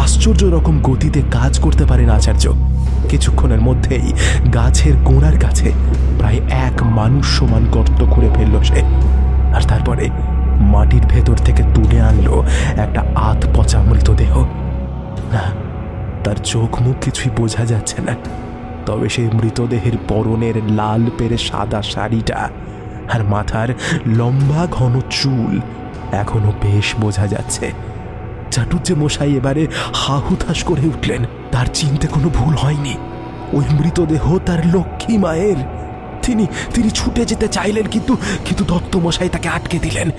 আশ্চর্য রকম গতিতে কাজ করতে পারেন আচার্য। কিছুক্ষণের মধ্যেই গাছের গোড়ার কাছে প্রায় এক মানুষ সমান গর্ত খুঁড়ে ফেলল সে। আর তারপরে মাটির ভেতর থেকে তুলে আনলো একটা আধ পচা মৃতদেহ। না, তার চোখ মুখ কিছুই বোঝা যাচ্ছে না, তবে সেই মৃতদেহের পরনের লাল পেরে সাদা শাড়িটা আর মাথার লম্বা ঘন চুল এখনো বেশ বোঝা যাচ্ছে। চাটুর্যে মশাই এবারে হাহুতাশ করে উঠলেন। তার চিনতে কোনো ভুল হয়নি, ওই মৃতদেহ তার লক্ষ্মী মায়ের। তিনি ছুটে যেতে চাইলেন, কিন্তু দত্ত মশাই তাকে আটকে দিলেন।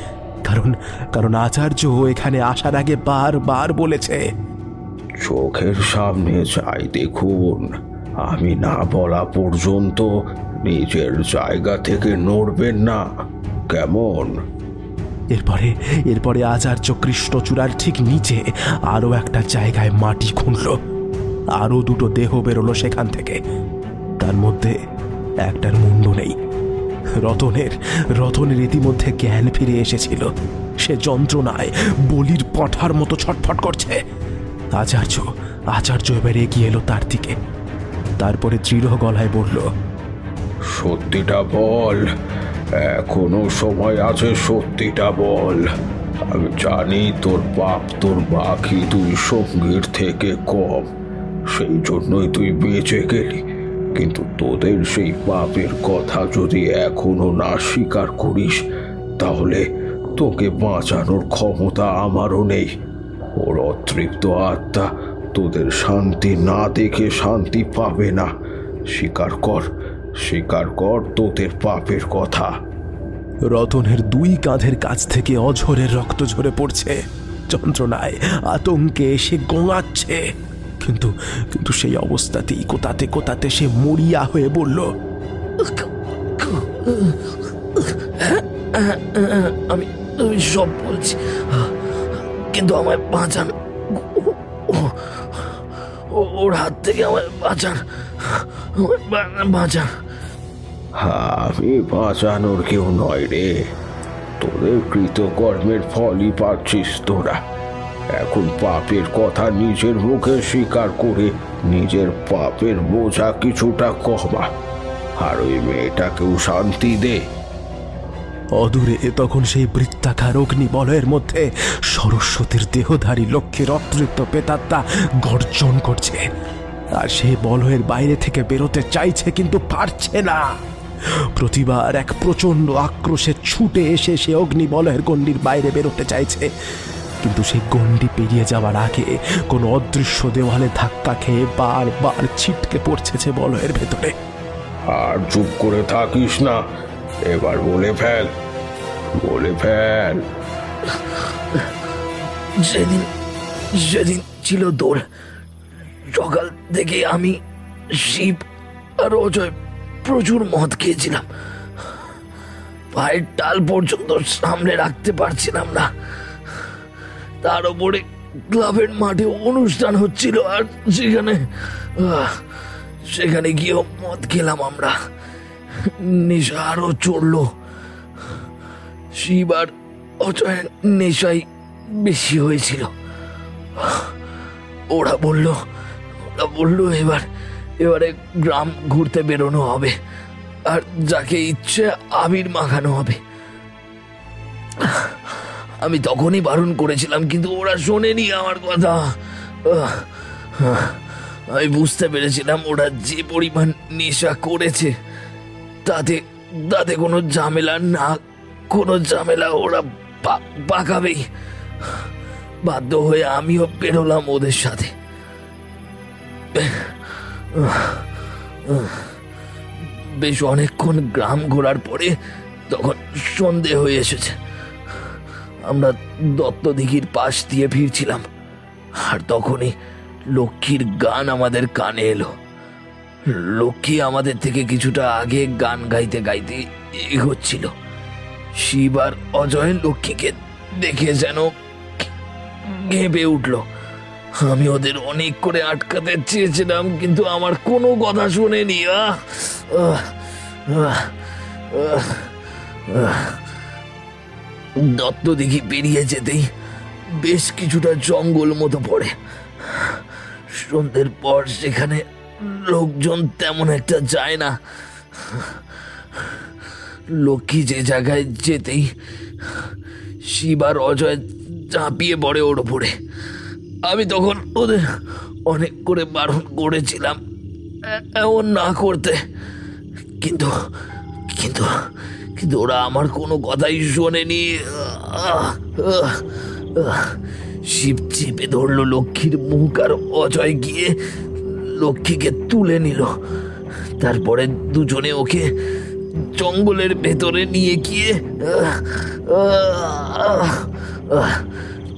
কারণ আচার্য এখানে আসার আগে বারবার বলেছে, চোখের সামনে যাই দেখুন, আমি না বলা পর্যন্ত নিজের জায়গা থেকে নড়বেন না, কেমন? এরপরে আচার্য কৃষ্ণচূড়ার ঠিক নিচে আরো একটা জায়গায় মাটি খুঁড়ল। আরো দুটো দেহ বেরোলো সেখান থেকে। তার মধ্যে একটার মুন্ড নেই। রতনের ইতিমধ্যে জ্ঞান ফিরে এসেছিল। সে যন্ত্রণায় বলির পঠার মতো ছটফট করছে। আচার্য এবার এগিয়ে এলো তার দিকে। তারপরে দৃঢ় গলায় বলল, সত্যিটা বল, এখনো সময় আছে, সত্যিটা বল। আমি জানি তোর পাপ তোর বাকি দুই সঙ্গীর থেকে কম, সেই জন্যই তুই বেঁচে গেলি। কিন্তু তোদের সেই পাপের কথা যদি এখনো না স্বীকার করিস, তাহলে তোকে বাঁচানোর ক্ষমতা আমারও নেই। ওর অতৃপ্ত আত্মা তোদের শান্তি না দেখে শান্তি পাবে না। স্বীকার কর তোদের পাপের কথা। রতনের দুই কাঁধের কাছ থেকে অঝরে রক্ত ঝরে পড়ছে। যন্ত্রণায় আতঙ্কে সে গোঙাচ্ছে। কিন্তু সেই অবস্থাতেই কোথাতে সে মরিয়া হয়ে বলল, আমি সব বলছি, কিন্তু আমায় বাঁচান, ওর হাত থেকে আমায় বাঁচান। আমি বাঁচানোর কেউ নয় রে, তোদের কৃতকর্মের ফলই পাচ্ছিস তোরা। এখন পাপের কথা নিজের মুখে স্বীকার করে নিজের পাপের বোঝা কিছুটা কমা, আর ওই মেয়েটাকেও শান্তি দে। অদূরে তখন সেই বৃত্তাকার অগ্নিবলয়ের মধ্যে সরস্বতীর দেহধারী লক্ষ্মীর অতৃপ্ত প্রেতাত্মা গর্জন করছে। আর সে বলয়ের বাইরে থেকে বেরোতে চাইছে, কিন্তু পারছে না। প্রতিবার এক প্রচন্ড আক্রোশে ছুটে এসে সে অগ্নিবলয়ের গণ্ডির বাইরে বেরোতে চাইছে, কিন্তু সেই গণ্ডি পেরিয়ে যাওয়ার আগে কোনো অদৃশ্য দেওয়ালে ধাক্কা খেয়ে বারবার ছিটকে পড়ছে সে বলয়ের ভেতরে। আর চুপ করে থাকিস না, এবার বলে ফেল। সেদিন ছিল দোল। সকাল থেকে আমি, শিব আর অজয় প্রচুর মদ খেয়েছিলাম। পায়ের টাল পর্যন্ত সামনে রাখতে পারছিলাম না। তার উপরে ক্লাবের মাঠে অনুষ্ঠান হচ্ছিল, আর সেখানে গিয়েও মদ খেলাম আমরা। নেশা আরো চড়ল। শিব আর অজয়ের নেশাই বেশি হয়েছিল। ওরা বলল এবারে গ্রাম ঘুরতে বেরোনো হবে, আর যাকে ইচ্ছে আবির মাখানো হবে। আমি তখনই বারণ করেছিলাম, কিন্তু ওরা শোনেনি আমার কথা। আমি বুঝতে পেরেছিলাম ওরা যে পরিমাণ নেশা করেছে, তাতে কোনো ঝামেলা ওরা পাকাবেই। বাধ্য হয়ে আমিও বেরোলাম ওদের সাথে। বেশ অনেকক্ষণ গ্রাম ঘোরার পরে তখন সন্ধে হয়ে এসেছে। আমরা দত্ত দিঘির পাশ দিয়ে ফিরছিলাম, আর তখনই লক্ষ্মীর গান আমাদের কানে এলো। লক্ষ্মী আমাদের থেকে কিছুটা আগে গান গাইতে গাইতে এগোচ্ছিল। শিব আর অজয় লক্ষ্মীকে দেখে যেন কেঁপে উঠল। আমি ওদের অনেক করে আটকাতে চেয়েছিলাম, কিন্তু আমার কোনো কথা শোনেনি। দত্ত দিঘি পেরিয়ে যেতেই বেশ কিছুটা জঙ্গল মতো পড়ে। সন্ধ্যের পর সেখানে লোকজন তেমন একটা যায় না। লক্ষ্মী যে জায়গায় যেতেই শিব আর অজয় ঝাঁপিয়ে পড়ে ওর ওপরে। আমি তখন ওদের অনেক করে বারণ করেছিলাম এমন না করতে, কিন্তু কিন্তু কিন্তু ওরা আমার কোনো কথাই শোনেনি। শিব চেপে ধরলো লক্ষ্মীর মুখ, আর অজয় গিয়ে লক্ষ্মীকে তুলে নিল। তারপরে দুজনে ওকে জঙ্গলের ভেতরে নিয়ে গিয়ে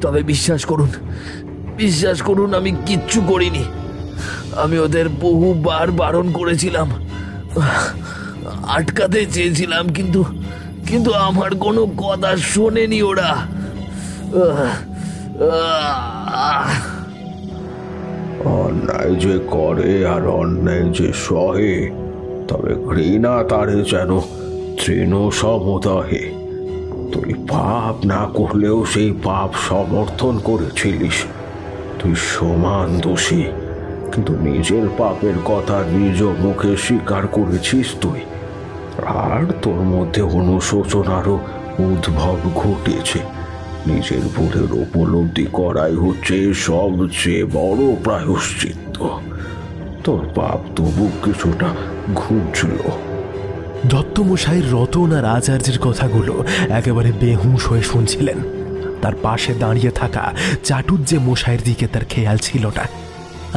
তবে বিশ্বাস করুন আমি কিচ্ছু করিনি। আমি ওদের বহুবার বারণ করেছিলাম, আটকাতে চেয়েছিলাম, কিন্তু আমার কোনো কথা শোনেনি ওরা। অন্যায় যে করে আর অন্যায় যে সহে, তবে ঘৃণা তারে যেন তৃণ সমদাহে। তুই পাপ না করলেও সেই পাপ সমর্থন করেছিলিস। তুই সমান দোষী, কিন্তু নিজের পাপের কথা নিজ মুখে স্বীকার করেছিস তুই। আর তোর মধ্যে অনুশোচনারও উদ্ভব ঘটেছে। নিজের ভুলের উপলব্ধি করাই হচ্ছে সবচেয়ে বড় প্রায়শ্চিত্ত। তোর পাপ তবু কিছুটা ঘুরছিল। দত্তমশাইয়ের রতন আর আচার্যের কথাগুলো একেবারে বেহুঁশ হয়ে শুনছিলেন। তার পাশে দাঁড়িয়ে থাকা চাটুজ্জে মশাইয়ের দিকে তার খেয়াল ছিল না।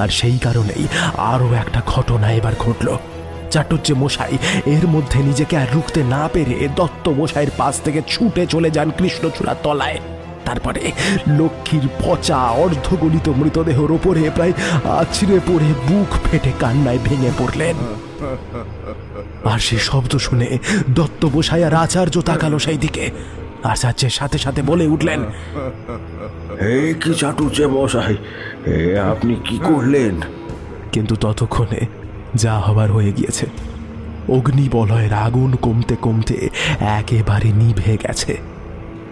আর সেই কারণেই আরও একটা ঘটনা এবার ঘটল। চাটুজ্জে মশাই এর মধ্যে নিজেকে আর রুখতে না পেরে দত্ত মশাইয়ের পাশ থেকে ছুটে চলে যান কৃষ্ণচূড়ার তলায়। তারপরে লক্ষ্মীর পচা অর্ধগলিত মৃতদেহের ওপরে প্রায় আছড়ে পড়ে বুক ফেটে কান্নায় ভেঙে পড়লেন। আর সে শব্দ শুনে দত্ত মশাই আর আচার্য তাকালো সেই দিকে। আচার্যের সাথে সাথে বলে উঠলেন, হে কি চাটুজ্জে মশাই, আপনি কি করলেন? কিন্তু ততক্ষণে যা হবার হয়ে গিয়েছে। অগ্নিবলয়ের আগুন কমতে কমতে একেবারে নিভে গেছে।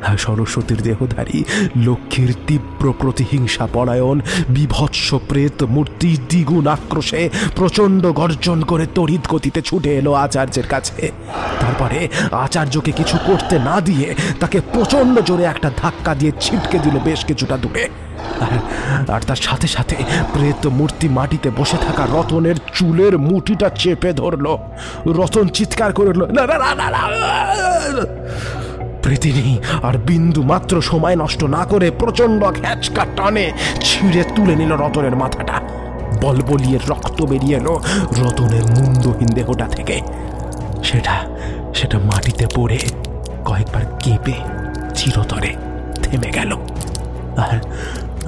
আর সরস্বতীর দেহধারী লক্ষ্মীর তীব্র প্রতিহিংসা পরায়ণ বিভৎস প্রেত মূর্তি দ্বিগুণ আক্রোশে প্রচণ্ড গর্জন করে তড়িৎ গতিতে ছুটে এলো আচার্যের কাছে। তারপরে আচার্যকে কিছু করতে না দিয়ে তাকে প্রচণ্ড জোরে একটা ধাক্কা দিয়ে ছিটকে দিল বেশ কিছুটা দূরে। আর তার সাথে সাথে প্রেত মূর্তি মাটিতে বসে থাকা রতনের চুলের মুঠিটা চেপে ধরল। রতন চিৎকার করে উঠল, না না না না। প্রেতিনী আর বিন্দু মাত্র সময় নষ্ট না করে প্রচন্ড হ্যাচকা টানে ছিঁড়ে তুলে নিল রতনের মাথাটা। বলবলিয়ে রক্ত বেরিয়ে এলো রতনের মুন্ডহীন দেহটা থেকে। সেটা মাটিতে পড়ে কয়েকবার কেঁপে চিরতরে থেমে গেল।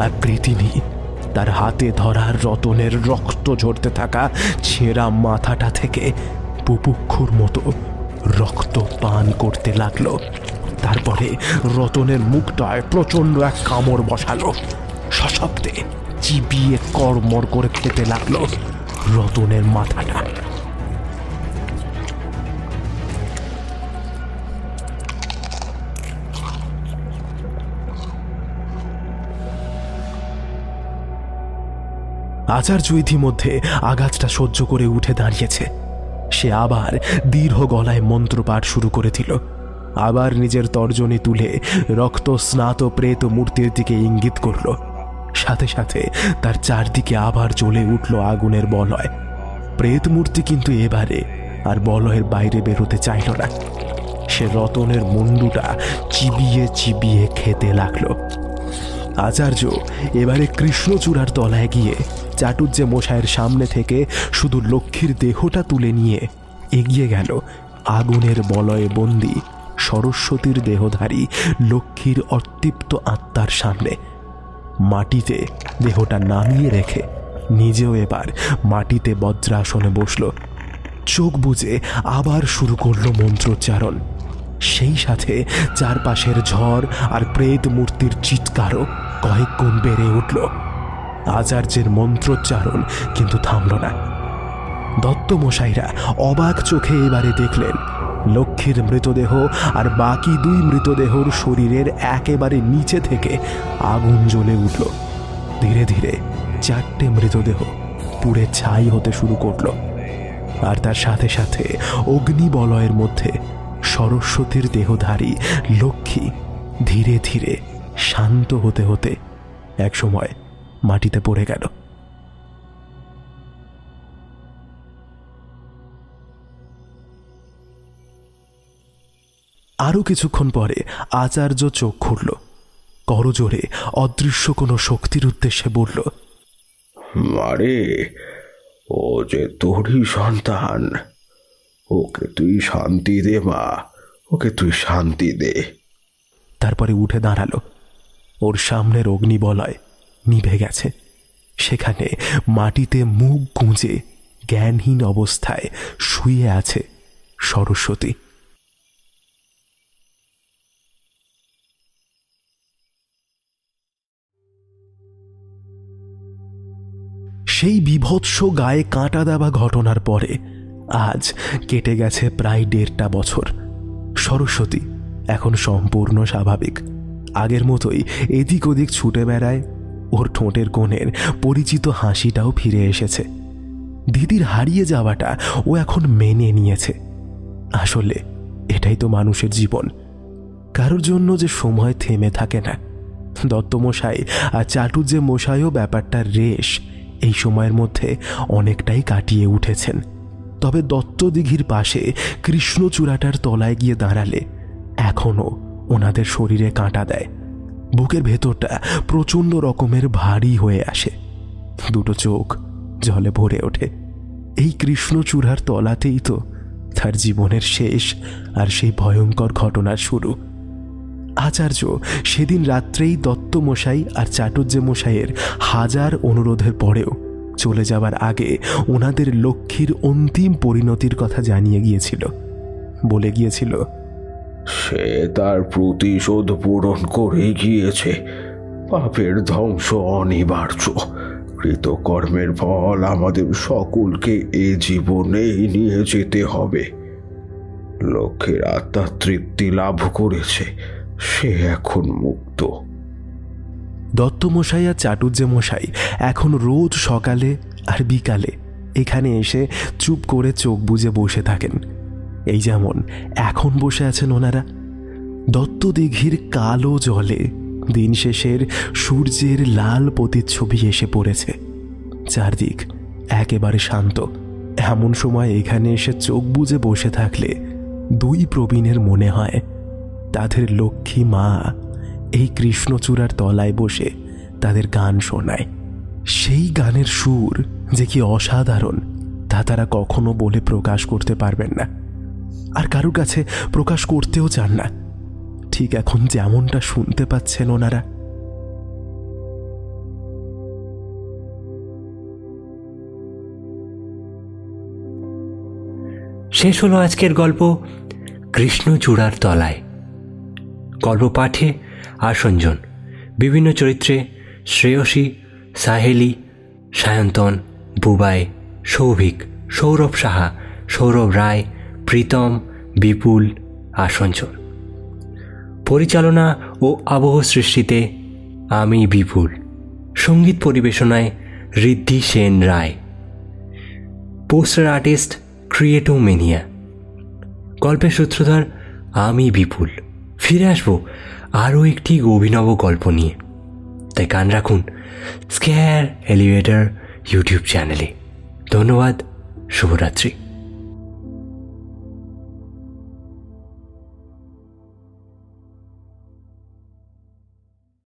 আর প্রেতিনী তার হাতে ধরার রতনের রক্ত ঝরতে থাকা ছেঁড়া মাথাটা থেকে বুভুক্ষুর মতো রক্ত পান করতে লাগলো। তারপরে রতনের মুখটায় প্রচন্ড এক কামড় বসালো। সশব্দে চিবিয়ে কড়মড় করে খেতে লাগলো রতনের মাথাটা। আচার্য ইতিমধ্যে আঘাতটা সহ্য করে উঠে দাঁড়িয়েছে। সে আবার দীর্ঘ গলায় মন্ত্রপাঠ শুরু করে দিল। আবার নিজের তর্জনী তুলে রক্ত স্নাত প্রেত মূর্তির দিকে ইঙ্গিত করল। সাথে সাথে তার চারদিকে আবার জ্বলে উঠল আগুনের বলয়। প্রেত মূর্তি কিন্তু এবারে আর বলয়ের বাইরে বেরোতে চাইল না। সে রতনের মুন্ডুটা চিবিয়ে চিবিয়ে খেতে লাগলো। আচার্য এবারে কৃষ্ণচূড়ার তলায় গিয়ে চাটুজ্জে মশাইয়ের সামনে থেকে শুধু লক্ষ্মীর দেহটা তুলে নিয়ে এগিয়ে গেল আগুনের বলয়ে বন্দী সরস্বতীর দেহধারী লক্ষ্মীর অতৃপ্ত আত্মার সামনে। মাটিতে দেহটা নামিয়ে রেখে নিজেও এবার মাটিতে বজ্রাসনে বসল। চোখ বুজে আবার শুরু করলো মন্ত্রোচ্চারণ। সেই সাথে চারপাশের ঝড় আর প্রেত মূর্তির চিৎকারও কয়েক গুণ বেড়ে উঠল। আচার্যের মন্ত্রোচ্চারণ কিন্তু থামল না। দত্তমশাইরা অবাক চোখে এবারে দেখলেন লক্ষ্মীর মৃতদেহ আর বাকি 2 মৃতদেহর শরীরের একেবারে নিচে থেকে আগুন জ্বলে উঠল। ধীরে ধীরে 4টে মৃতদেহ পুড়ে ছাই হতে শুরু করল, আর তার সাথে সাথে অগ্নিবলয়ের মধ্যে সরস্বতীর দেহধারী লক্ষ্মী ধীরে ধীরে শান্ত হতে হতে একসময় মাটিতে পড়ে গেল। আরো কিছুক্ষণ পরে আচার্য চোখ খুলল, করজোরে অদৃশ্য কোনো শক্তির উদ্দেশ্যে বলল, মারে, ও যে তোরই সন্তান, ওকে তুই শান্তি দে মা, ওকে তুই শান্তি দে। তারপরে উঠে দাঁড়ালো। ওর সামনের অগ্নিবলয় নিভে গেছে। সেখানে মাটিতে মুখ গুঁজে জ্ঞানহীন অবস্থায় শুয়ে আছে সরস্বতী। সেই বিভৎস গায়ে কাঁটা দেওয়া ঘটনার পরে আজ কেটে গেছে প্রায় 1.5 বছর। সরস্বতী এখন সম্পূর্ণ স্বাভাবিক। আগের মতোই এদিক ওদিক ছুটে বেড়ায়। ওর ঠোঁটের কোণের পরিচিত হাসিটাও ফিরে এসেছে। দিদির হারিয়ে যাওয়াটা ও এখন মেনে নিয়েছে। আসলে এটাই তো মানুষের জীবন, কারোর জন্য যে সময় থেমে থাকে না। দত্তমশাই আর চাটুর্যে মশাইও ব্যাপারটা রেশ এই সময়ের মধ্যে অনেকটাই কাটিয়ে উঠেছেন। তবে দত্তদিঘির পাশে কৃষ্ণচূড়াটার তলায় গিয়ে দাঁড়ালে এখনও ওনাদের শরীরে কাঁটা দেয়। বুকের ভেতরটা প্রচণ্ড রকমের ভারী হয়ে আসে। 2 চোখ জলে ভরে ওঠে। এই কৃষ্ণচূড়ার তলাতেই তো তার জীবনের শেষ আর সেই ভয়ঙ্কর ঘটনার শুরু। আচার্য সেদিন রাত্রেই দত্তমশাই আর চাটুর্যে মশাইয়ের হাজার অনুরোধের পরেও চলে যাবার আগে ওনাদের লক্ষ্মীর অন্তিম পরিণতির কথা জানিয়ে গিয়েছিল। বলে গিয়েছিল, সে তার প্রতিশোধ পূরণ করে গিয়েছে। পাপের ধ্বংস অনিবার্য। কৃতকর্মের ফল আমাদের সকলকে এ জীবনেই নিয়ে যেতে হবে। লক্ষ্মীর আত্মা তৃপ্তি লাভ করেছে, সে এখন মুক্ত। দত্তমশাই আর চাটুর্যে মশাই এখন রোজ সকালে আর বিকালে এখানে এসে চুপ করে চোখ বুজে বসে থাকেন। এই যেমন এখন বসে আছেন ওনারা। দত্তদিঘির কালো জলে দিন শেষের সূর্যের লাল প্রতিচ্ছবি এসে পড়েছে। চারদিক একেবারে শান্ত। এমন সময় এখানে এসে চোখ বুজে বসে থাকলে 2 প্রবীণের মনে হয় তাদের লক্ষ্মী মা এই কৃষ্ণচূড়ার তলায় বসে তাদের গান শোনায়। সেই গানের সুর যে কি অসাধারণ তা তারা কখনো বলে প্রকাশ করতে পারবেন না, আর কারোর কাছে প্রকাশ করতেও চান না। ঠিক এখন যেমনটা শুনতে পাচ্ছেন ওনারা। শেষ হলো আজকের গল্প কৃষ্ণচূড়ার তলায়। গল্প পাঠে আসঞ্জন, বিভিন্ন চরিত্রে শ্রেয়সী, সাহেলি, সায়ন্তন, বুবাই, সৌভিক, সৌরভ সাহা, সৌরভ রায়, প্রীতম, বিপুল, আসঞ্জন। পরিচালনা ও আবহ সৃষ্টিতে আমি বিপুল। সঙ্গীত পরিবেশনায় Riddhi Sen Ray. Poster artist Creatomania. গল্পের সূত্রধার আমি বিপুল। ফিরে আসবো আরও একটি অভিনব গল্প নিয়ে। তাই কান রাখুন স্কেয়ার এলিভেটর ইউটিউব চ্যানেলে। ধন্যবাদ। শুভরাত্রি।